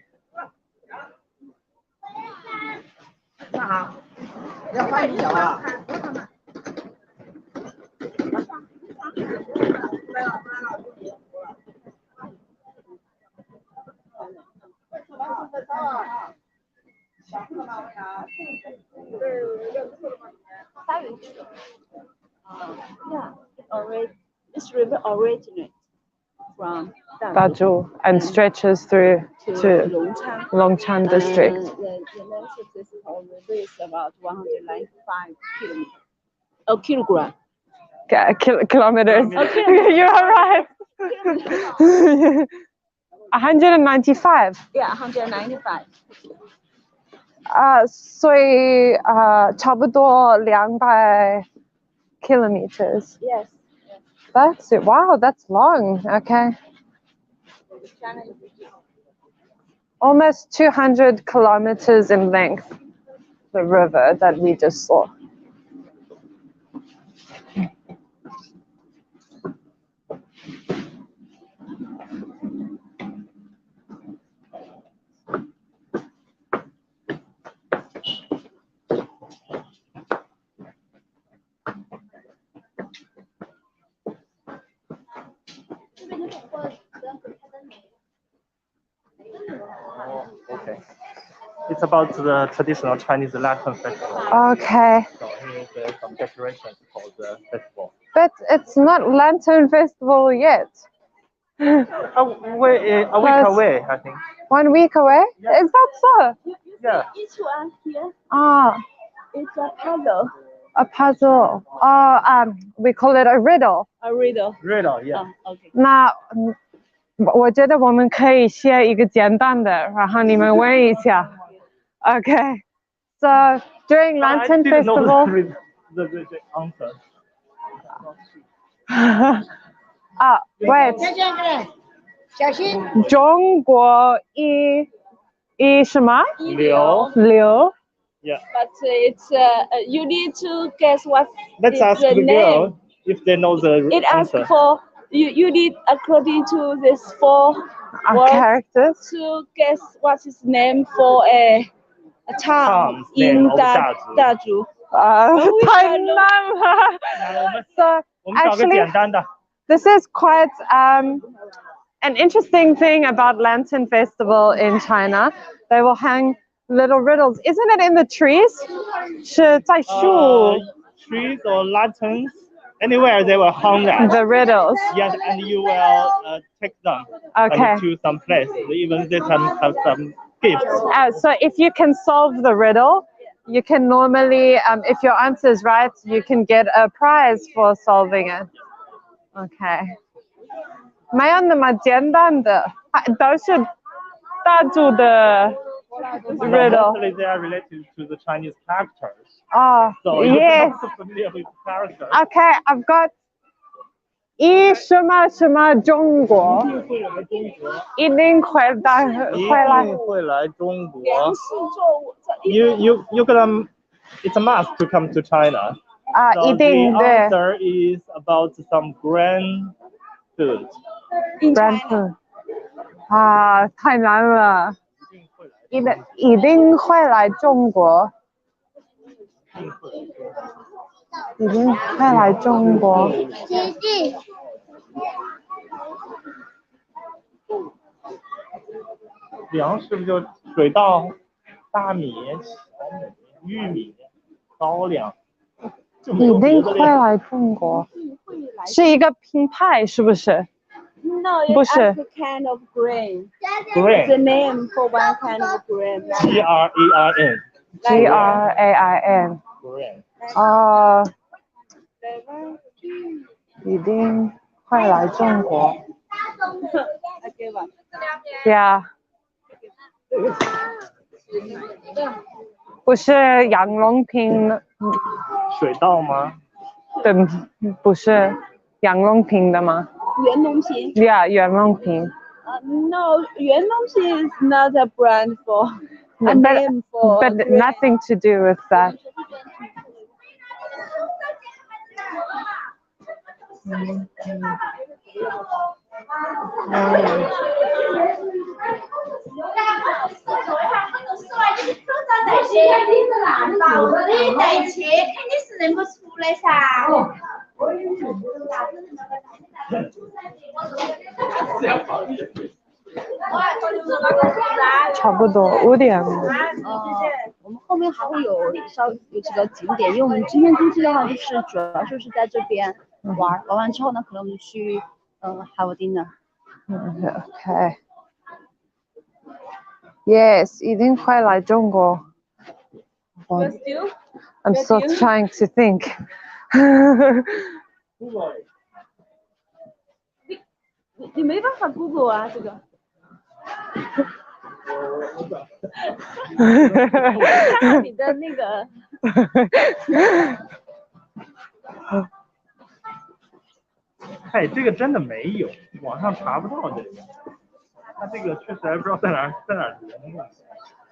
要换脚啊！Yeah, this river originates from Dazu and stretches through to Chongqing. Longchang district. The length of this whole river is about 195 kilometers. Oh, kilogram. Kilometers. You are right. 195. Yeah, 195. 所以差不多200 kilometers. Yes. That's it. Wow, that's long. Okay. Almost 200 kilometers in length, the river that we just saw. Oh, okay. It's about the traditional Chinese Lantern Festival. Okay. So here's some decorations for the festival. But it's not Lantern Festival yet. A week away, I think. 1 week away? Yeah. Is that so? Yeah. Each one here It's is a puzzle. a puzzle. We call it a riddle. A riddle. Riddle, yeah. Okay. 那我觉得我们可以写一个简单的，然后你们问一下。Okay. So during Lantern I didn't know Festival. the answer. Wait. 小心！中国一什么？Liu. 刘 Yeah. But it's you need to guess what Let's is ask the the name. girl if they know the It asks answer. for you need according to this 4 words characters. to guess what is name for a town Town's name in of Dazu. Dazu. 太难了。So 我们找个 actually, 简单的。 this is quite an interesting thing about Lantern Festival in China. They will hang little riddles. Isn't it in the trees? 是在树。 Trees or lanterns, anywhere they will hang that. The riddles. Yes, and you will take them Okay. to some place. Even they can have some gifts. So if you can solve the riddle, you can normally, if your answer is right, you can get a prize for solving it. OK， 没有那么简单的，都是大组的 riddle。 Mostly they are related to the Chinese characters. Oh, So yes. you're not familiar with characters. OK, I've got 一什么什么中国，一定会来中国。You gonna? It's a must to come to China. 啊，一定 The 对。 answer is about some grand food. Grand food 啊，太难了。一定会来中国。一定会来中国。粮食不就水稻、大米、小米、玉米、高粱，一定会来中国，是一个品牌是不是？ No, 不 it's 是 a kind of grain. It's a grain. name for one kind of grain. Grain. grain。 grain. 哦，一定会来中国。Okay, one. Yeah。 不是杨龙平水稻吗？的，不是杨龙平的吗？袁隆平。 Yeah， 袁隆平。 No, 袁隆平 is not a brand for a name for. But grain. nothing to do with that. 差不多5点。我们后面还会有几个景点，因为我们今天估计的话，就是主要就是在这边玩完之后呢，可能我们去have a dinner。OK。Yes， 一定会来中国。I'm still trying to think. 你没办法 Google 啊，这个。看你的那个。哎，这个真的没有，网上查不到这个。它这个确实还不知道在哪儿读。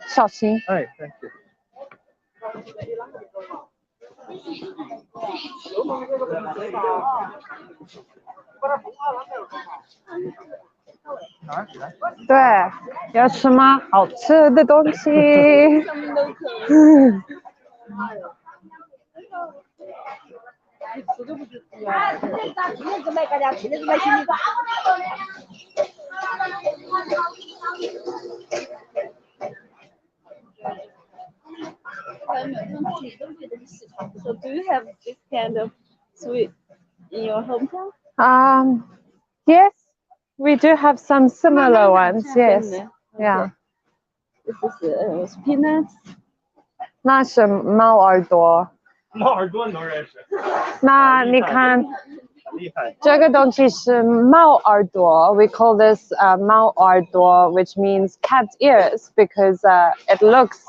小心。哎 ，thank you。对，要吃吗？好吃的东西。So do you have this kind of sweet in your hometown? Yes, we do have some similar ones. Yes, yeah. This is peanuts. 那是猫耳朵。猫耳朵能认识？那你看，厉害。这个东西是猫耳朵。We call this 猫耳朵 which means cat's ears because it looks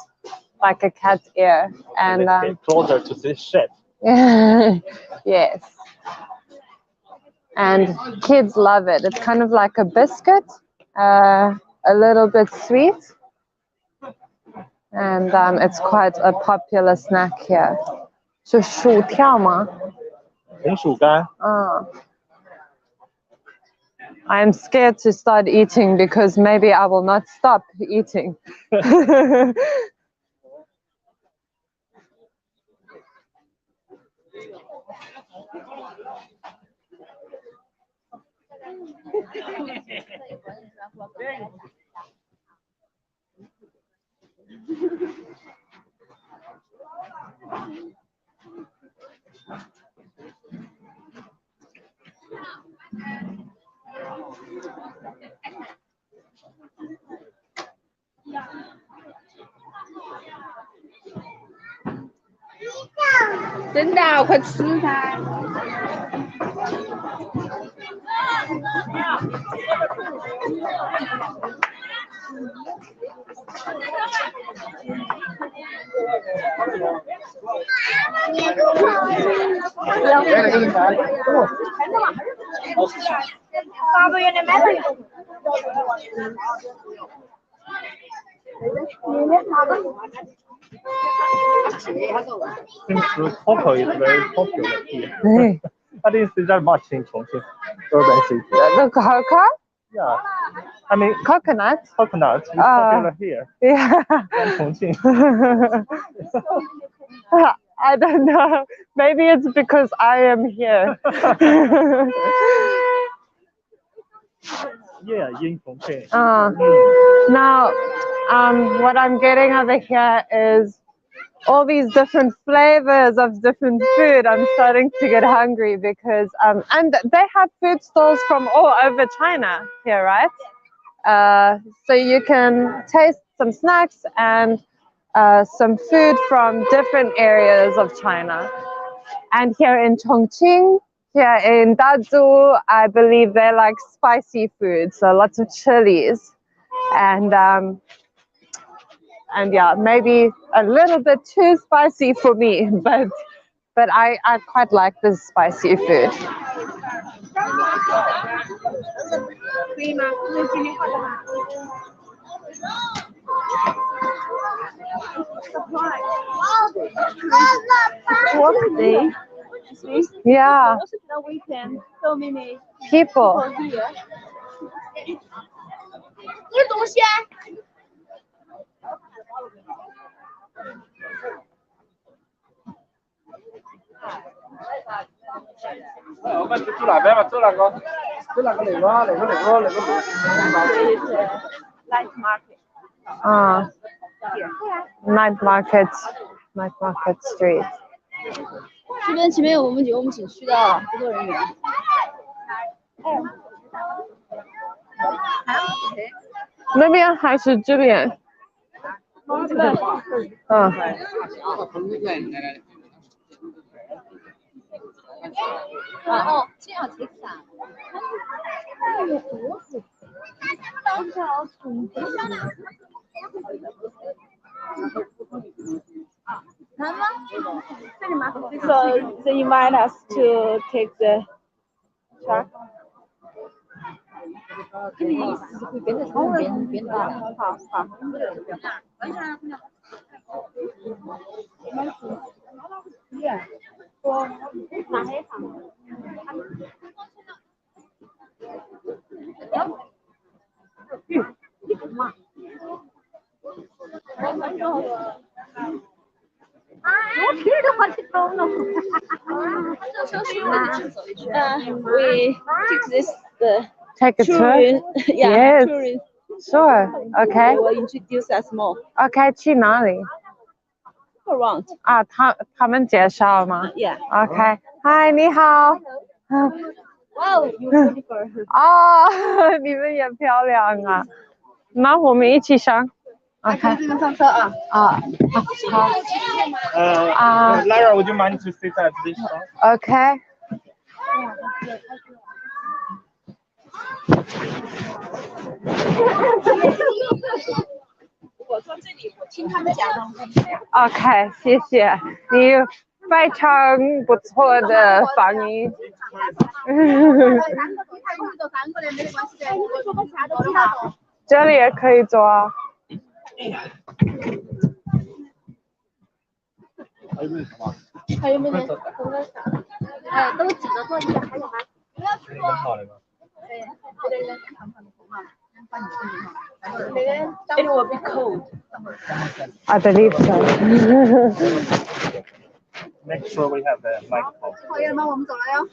like a cat's ear. And get closer to this shape. Yes. And kids love it. It's kind of like a biscuit, a little bit sweet. And it's quite a popular snack here. 是薯条吗？红薯干。I'm scared to start eating because maybe I will not stop eating. Since cocoa is very popular here. I didn't see that much in Chongqing urban city. The cocoa? Yeah, I mean Coconut? coconut is popular here. Yeah. In Chongqing. I don't know. Maybe it's because I am here. Yeah, in Chongqing. Now, what I'm getting over here is all these different flavors of different food. I'm starting to get hungry because, and they have food stalls from all over China here, right? So you can taste some snacks and some food from different areas of China. And here in Chongqing, here in Dazu, I believe they like spicy food, so lots of chilies. And yeah, maybe a little bit too spicy for me, but I quite like this spicy food. Day. Yeah. The weekend, so many People. here. Night market. Night market street. 这边前面有我们景区的工作人员。那边还是这边？哦，这样子啊。So they invite us to take the truck. 这个意思是会跟着他们边打的。好。We take this Take a tour? Yeah, Yes. tourist. Sure. Okay. They will introduce us more. Okay. 去哪里？ Around. 啊，他们介绍吗 Yeah.？OK。嗨，你好。Wow, you beautiful. 哦，你们也漂亮啊。那我们一起上。OK。这个上车啊。好。Lara, would you mind to sit at this one? OK。我说这里，我听他们讲的。OK， 谢谢你，非常不错的翻译。这里也可以坐啊。还有没有？哎，都挤着坐一下，还有吗？不要去坐。对，这个人长长的头发。It will be cold. I believe so. Make sure we have the microphone. 讨厌吗？我们走了哟。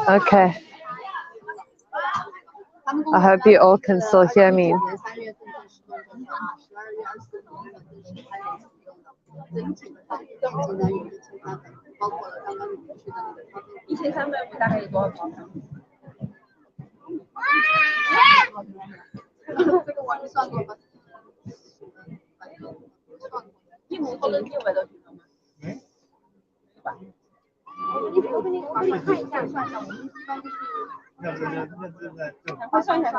Okay. I hope you all can still hear me. 1300大概有多少包？这个我还没算过吧。一亩多跟600多平方吗？我给你看一下，算一下，我们一般就是快算一下。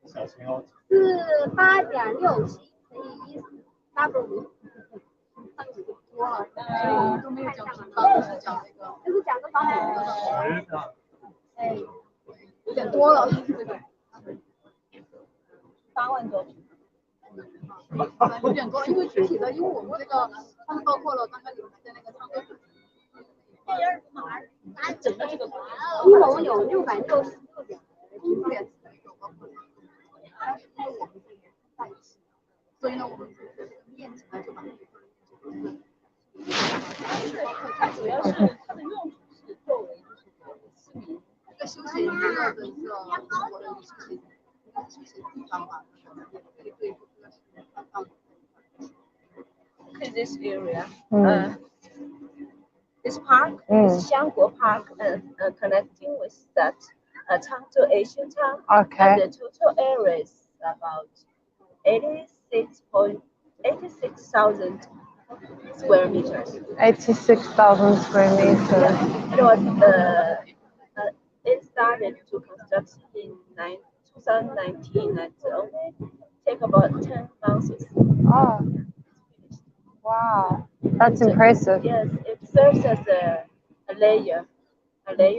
小心哦。是8.67乘以1，5。多了，都没有讲什么，都是讲那个，就是讲个方面。哎，有点多了，对对。8万多。有点多，因为具体的，因为我们这个它是包括了刚刚你们的那个唱歌。整个这个一楼有666点，公园有包括但是因为我们这边在一起，所以呢，我们这个面积呢就把那个它主要是它的用途是作为就是市民一个休闲娱乐的一个活动休闲地方吧，也可以对这个市民开放。This area, this park is Xiangguo Park, connecting with that Changzhou Asian town. Okay. And the total area is about 86,000 square meters. 86,000 square meters. It started to construct in 2019 and only take about 10 months. Oh. Wow, that's impressive. Yes, it serves as a layer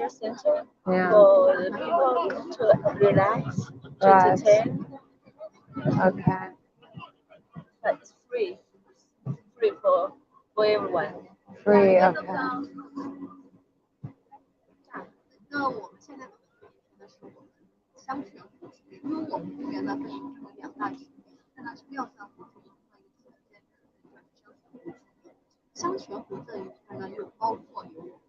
center for the people to relax, to entertain. Okay. But it's free for everyone. Free, okay. 那我们现在的是我们香泉湖，因为我们公园呢分成2大区，在那是庙山湖这一块有体现香泉湖这一片呢，又包括有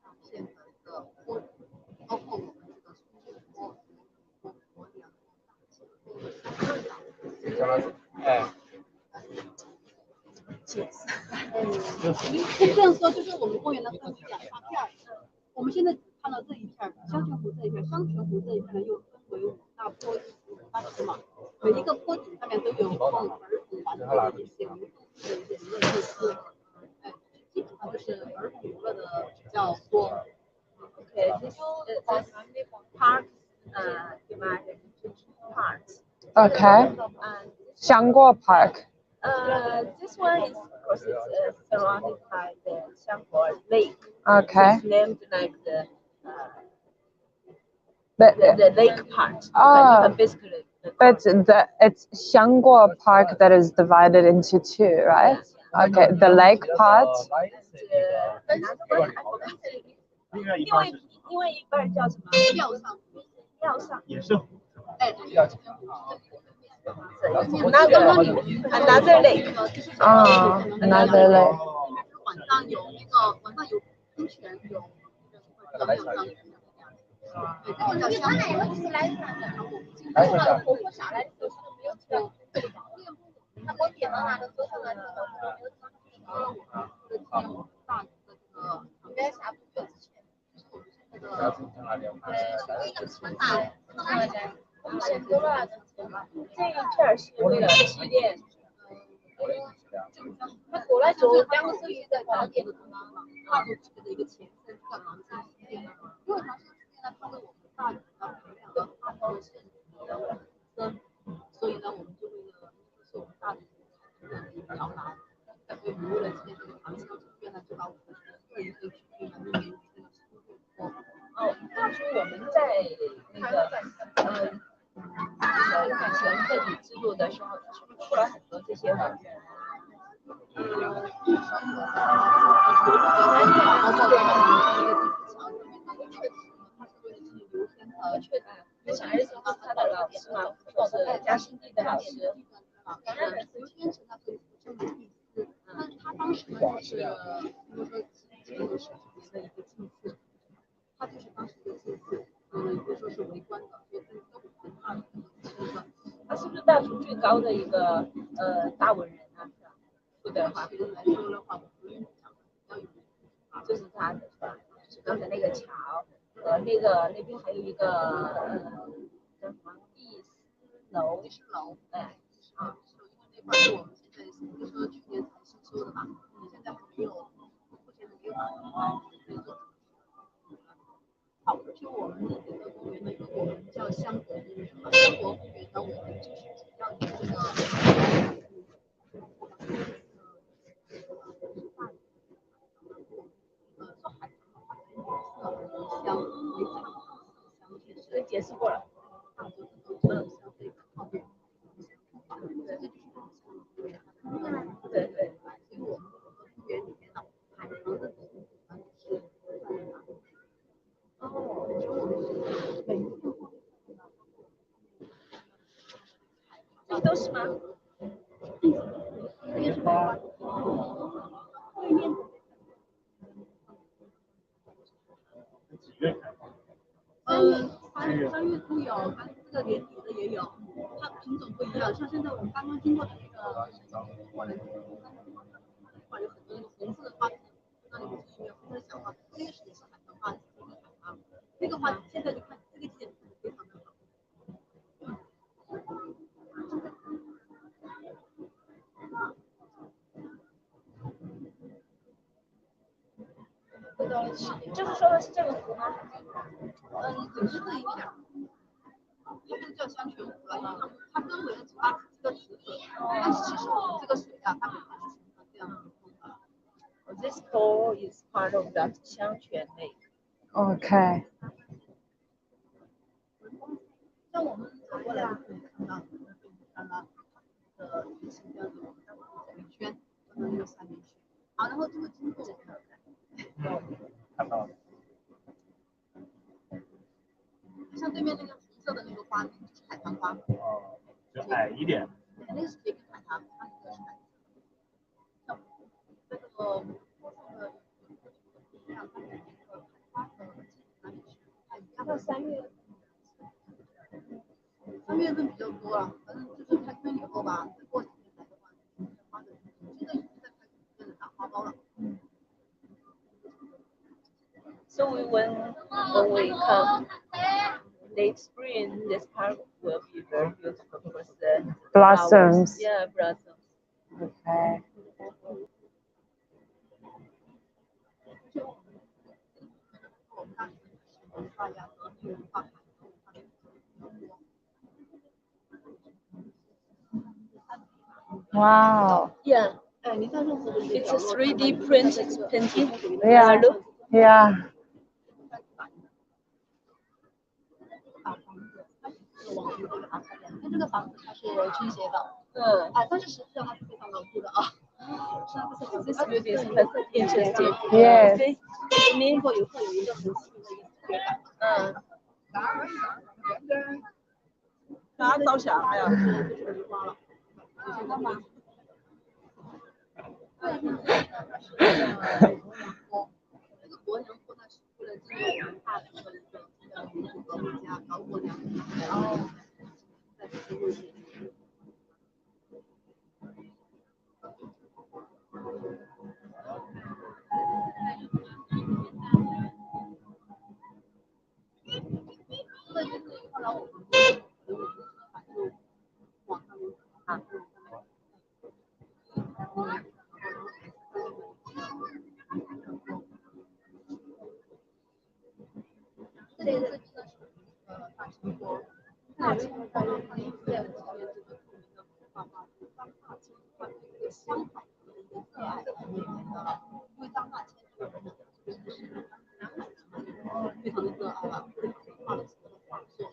大片的一个坡度，包括我们这个松树坡、坡两这样说就是我们公园呢分为2大片，我们现在只看到这一片，香泉湖这一片，香泉湖这一片呢又分为5大坡底、5大池嘛，每一个坡底上面都有供儿童玩的一些娱乐设施，基本上就是儿童娱乐的比较多。Okay, this park divided into 2 parts. Okay. Xiangguo Park. This one is, of course, it's surrounded by the Xiangguo Lake. Okay. It's named like the lake part. Oh. Basically. But it's Xiangguo Park that is divided into 2, right? Okay, the lake part. 另外一半叫什么？庙上也是湖。哎，Another lake. Another lake. 晚上有喷泉，有庙上。对，这个叫香泉。但是呢，活泼下来的时候没有跳。那我点到哪个桌上来的？大的这个应该下不久之前，就是我们现在的这一片是为了纪念。他过来就2个手艺在早点的地方嘛，大陆区的一个前身叫唐山书店，因为唐山书店呢，它为我们大理呢培养了很多的现实的生，所以呢，我们就为了是我们大理的一个摇篮，所以为了纪念这个唐山书店呢，就把我们这一个区域呢命名为这个书店坡。当初我们在那个以前设计制度的时候，出了很多这些文人。你想认识他的老师吗？就是嘉兴地的老师。刘天成他是这么第4，但是他当时呢就是比如说这个是的一个祭祀，他就是当时的祭祀，可以说是为官的，所以都很大的身份。他是不是大楚最高的一个大文人啊？是的话，来说的话，我们讲的比较有名就是他的是吧？就是刚才那个桥和那边还有一个叫什么艺师楼，哎因为那块是我们现在是说去年才新修的嘛，现在还没有，目前好，就我们的这个公园呢，有我们叫香国公园嘛，香国公园呢，我们就是主要以这个做海棠的话，颜色香为主，香气是解释过了，大多这种消费靠对，这就是公园，对对，所以我们公园里面呢，海棠的品种是这些都是吗？这些是吗？对面。几月开放3月都有，反正这个年底的也有，它品种不一样。像现在我们刚刚经过的那个花园，有很多那个红色的花，那里面是有红色的小花，那个是也是海棠花，是海棠。那个花现在就看这个季节非常的好。就是说的是这个湖吗？只是这一片，它不叫香泉湖了，因为它分为了8个池水，但是其实我们这个水啊，它本来是这样的。This pool is part of that Xiangquan Lake. Okay. 像我们走过来可以看到，看到圆形这样子，我们在往这一圈，到那个下面去。好，然后这个经过看到了。像对面那个红色的那个花，就是海棠花。哦，就矮一点。那个是桔梗海棠，它那个是白色的。像这个它到3月份比较多了，反正就是开春以后吧，再过几天来的话，花的现在已经在开始打花苞了。So when we come late spring, this park will be very beautiful because the Blossoms. Flowers, yeah, blossoms. Okay. Wow. Yeah, it's a 3D printed painting. Yeah. Look. Yeah. 这个房子它是倾斜的，但是实际上它是非常牢固的啊。This building is quite interesting. Yes. 经过以后有一个很细的一个质感。啥照相呀？就是梨花了。这个伯娘坡它是为了纪念我们大连的一个民族革命家高伯娘，然后在这个位置。后来我们就往上面爬。这里是大清国，大清国在纪念这个著名的画家张大千，他是一个香海的一个最爱的里面的，因为张大千这个人呢，真的是南海非常的热爱了，画了很多的画作。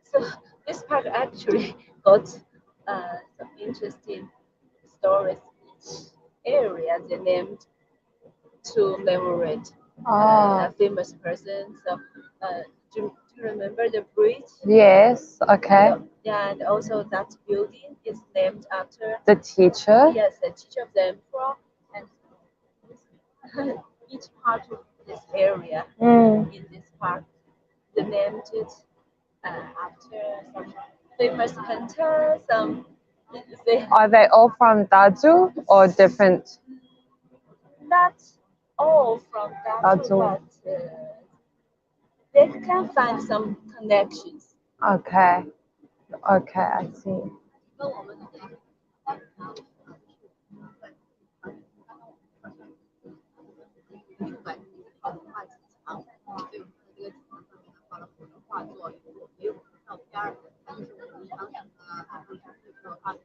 So this park actually got some interesting stories. Each area they named to commemorate a famous person. So do you remember the bridge? Yes. Okay. Yeah, and also that building is named after The teacher. Yes, the teacher of the emperor, and each part of this area in this park, they named it after some famous painter. Are they all from Dazu or different? That's all from Dazu, but they can find some connections. Okay. Okay, I see. 跟我们这个画了古人画作，也有照片儿，但是我们当时说啊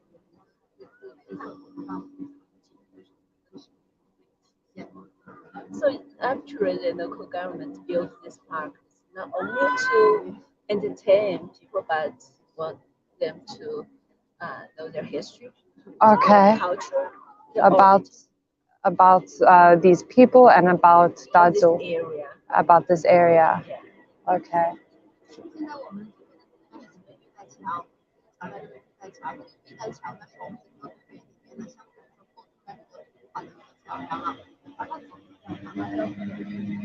，So actually, the local government built this park not only to entertain people, but want them to know their history, Okay. culture, About these people and about this Dazu, area. about this area. Okay. 现在我们这边的玉带桥，玉带桥，玉带桥呢是我们整个公园里面的相对来说构出来的很多桥梁啊，而它走的桥梁呢，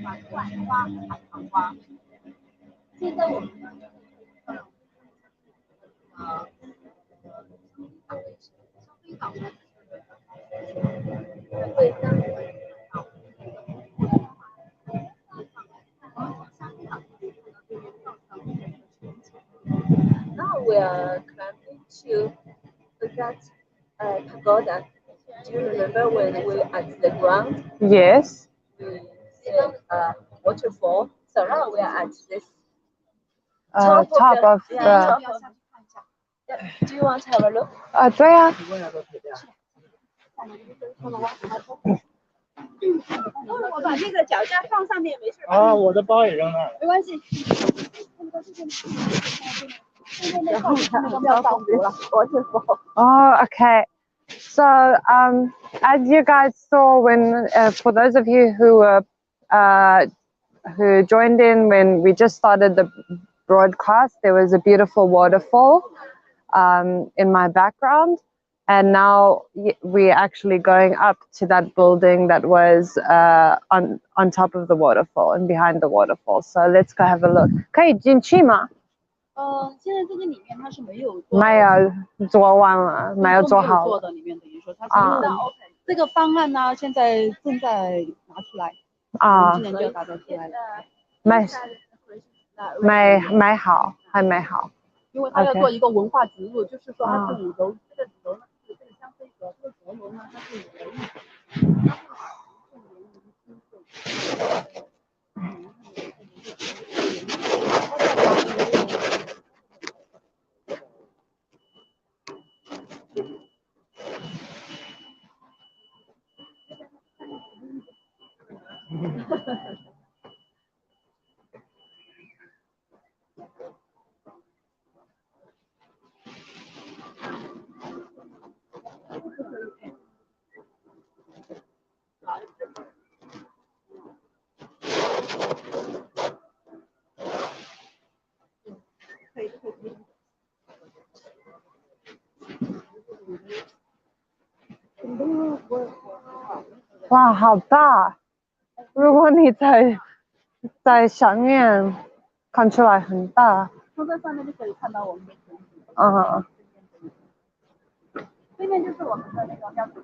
槐花、海棠花。现在我们呢，消费港呢，对，但是Now we are climbing to that pagoda. Do you remember when we at the ground? Yes. We said waterfall. So now we are at this Top of the. Yeah. Do you want to have a look? 对啊。我把这个脚架放上面没事。啊，我的包也扔那儿了。没关系。然后那个妙高湖了，waterfall。Oh, okay. So, as you guys saw when, for those of you who joined in when we just started the broadcast, there was a beautiful waterfall in my background. And now we're actually going up to that building that was on top of the waterfall and behind the waterfall. So let's go have a look. 可以进去吗？现在这个里面它是没有没有做完了，没有做好。做的里面等于说它是这个方案呢，现在正在拿出来。今年就要打造出来了。没好，还没好。因为它要做一个文化植入，就是说它是5楼，这个5楼呢是这个香妃阁，这个阁楼呢它是5楼一。哇，好大！如果你在上面看出来很大。从这上面就可以看到我们的城市。对面就是我们的那个标志，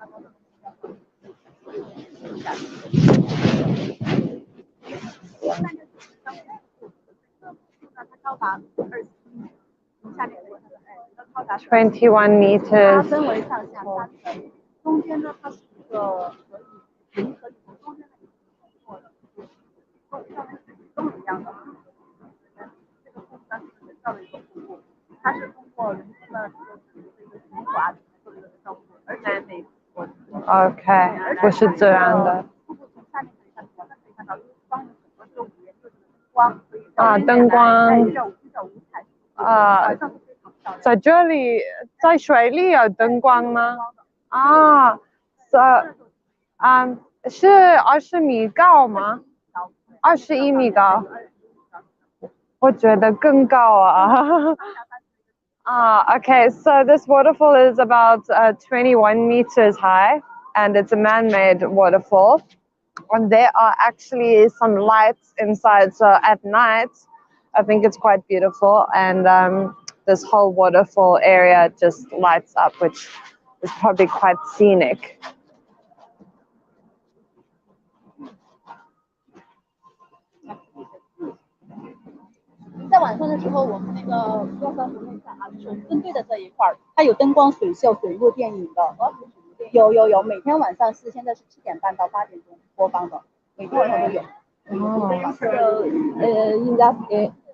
它高达21米，下面如果它高达21 meters。它分为上下3层，中间呢它是一个人可以从中间那里通过的，像水洞一样的。这个瀑布呢是人造的一个瀑布，它是通过人工的这个循环做一个人造瀑布，而且美国。OK， 不是自然的。瀑布从下面可以看到，可以看到光有很多这个五颜六色的光，灯光。比较五彩。在这里，在水里有灯光吗？是20米高吗？21米高。我觉得更高啊。Okay, so this waterfall is about 21 meters high, and it's a man-made waterfall. And there are actually some lights inside, so at night, I think it's quite beautiful. And this whole waterfall area just lights up, which is probably quite scenic. 在晚上的时候，我们那个要在湖内看啊，就是针对的这一块儿，它有灯光、水秀、水陆电影的。有，每天晚上现在是7点半到8点钟播放的，每天晚上都有。So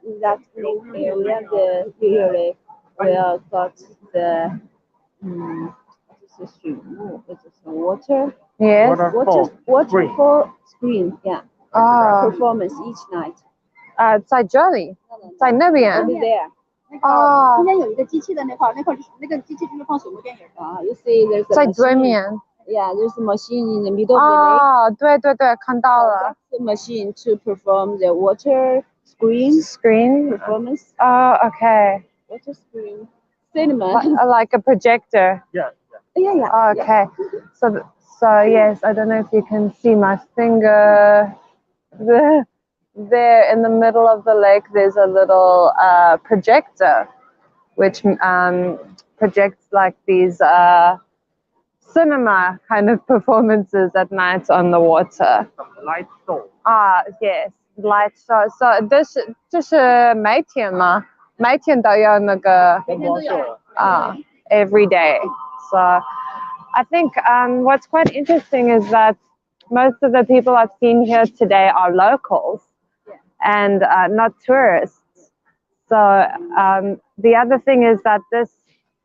in in that lake area, usually we have got the what is the Xiangguo, which is the water. Yes. Waterfall screen, yeah. Performance each night. 在这里，在那边。 Over there. 中间有一个机器的那块就是那个机器就是放水幕电影的。You see, there's a 在对面。 Yeah, there's a machine in the middle of the lake. 对对对，看到了。 That's the machine to perform the water screen performance. Okay. Water screen cinema. Like a projector. Yeah. Yeah. Okay. So yes, I don't know if you can see my finger. There in the middle of the lake, there's a little projector, which projects like these cinema kind of performances at night on the water. Light show. Yes, light show. So this 是每天吗？每天都有那个 every day. So I think what's quite interesting is that most of the people I've seen here today are locals and not tourists. So the other thing is that this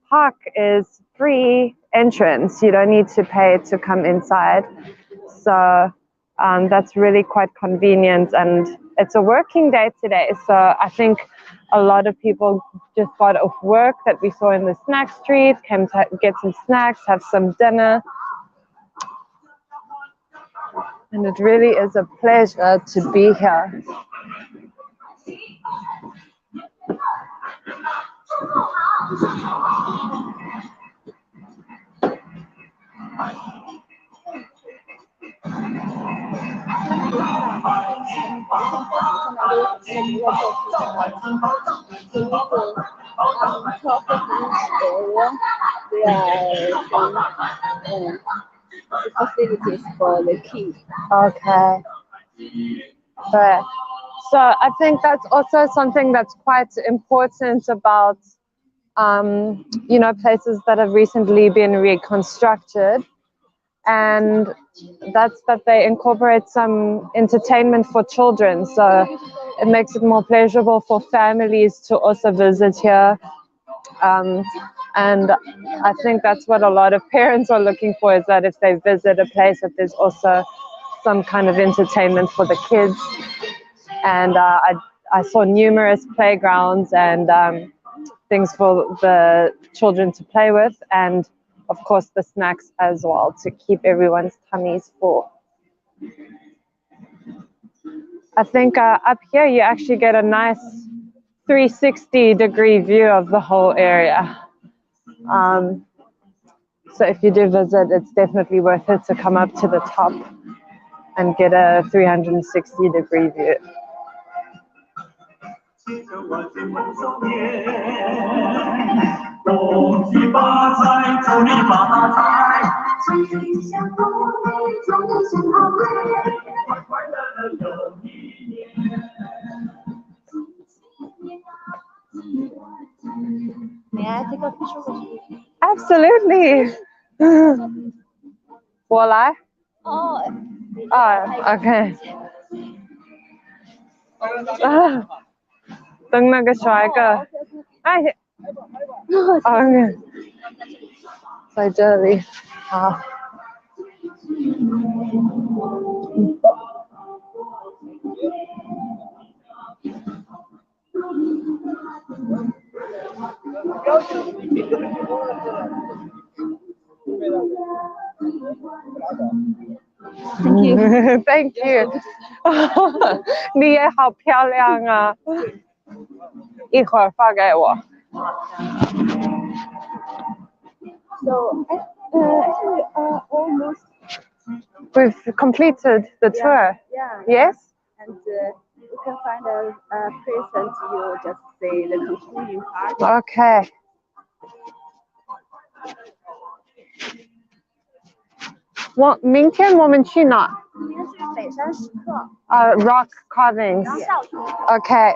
park is free entrance. You don't need to pay to come inside. So that's really quite convenient, and it's a working day today. So I think a lot of people just got off work that we saw in the snack street, came to get some snacks, have some dinner. And it really is a pleasure to be here. Facilities for the kids. Okay. But so I think that's also something that's quite important about places that have recently been reconstructed, and that's that they incorporate some entertainment for children, so it makes it more pleasurable for families to also visit here. And I think that's what a lot of parents are looking for, is that if they visit a place, that there's also some kind of entertainment for the kids. And I saw numerous playgrounds and things for the children to play with, and of course the snacks as well, to keep everyone's tummies full. I think up here you actually get a nice 360-degree view of the whole area. So if you do visit, it's definitely worth it to come up to the top and get a 360-degree view. May I take a picture with you? Absolutely. 我来? Oh, okay. 等那个帅哥。哎，OK， 在这里，好。Thank you. Thank you. 你也好漂亮啊！一会儿发给我。So actually, almost. We've completed the tour. Yeah. Yes. And you can find a present. You just say the Chongqing part. Okay. Well, 明天我们去哪？明天去北山石刻。Rock carvings. Okay.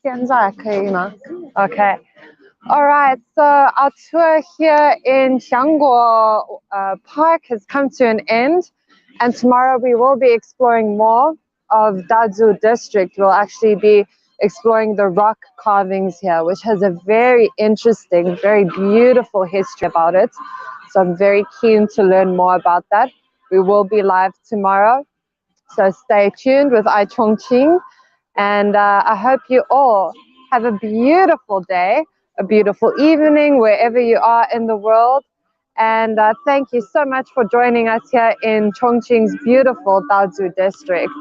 现在可以吗？ Okay. All right. So our tour here in Xiangguo Park has come to an end, and tomorrow we will be exploring more of Dazu district. We'll actually be exploring the rock carvings here, which has a very interesting, very beautiful history about it. So I'm very keen to learn more about that. We will be live tomorrow, so stay tuned with iChongqing. And I hope you all have a beautiful day, a beautiful evening, wherever you are in the world. And thank you so much for joining us here in Chongqing's beautiful Dazu district.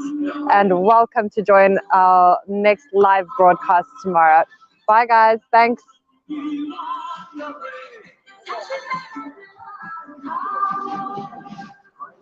And welcome to join our next live broadcast tomorrow. Bye, guys. Thanks.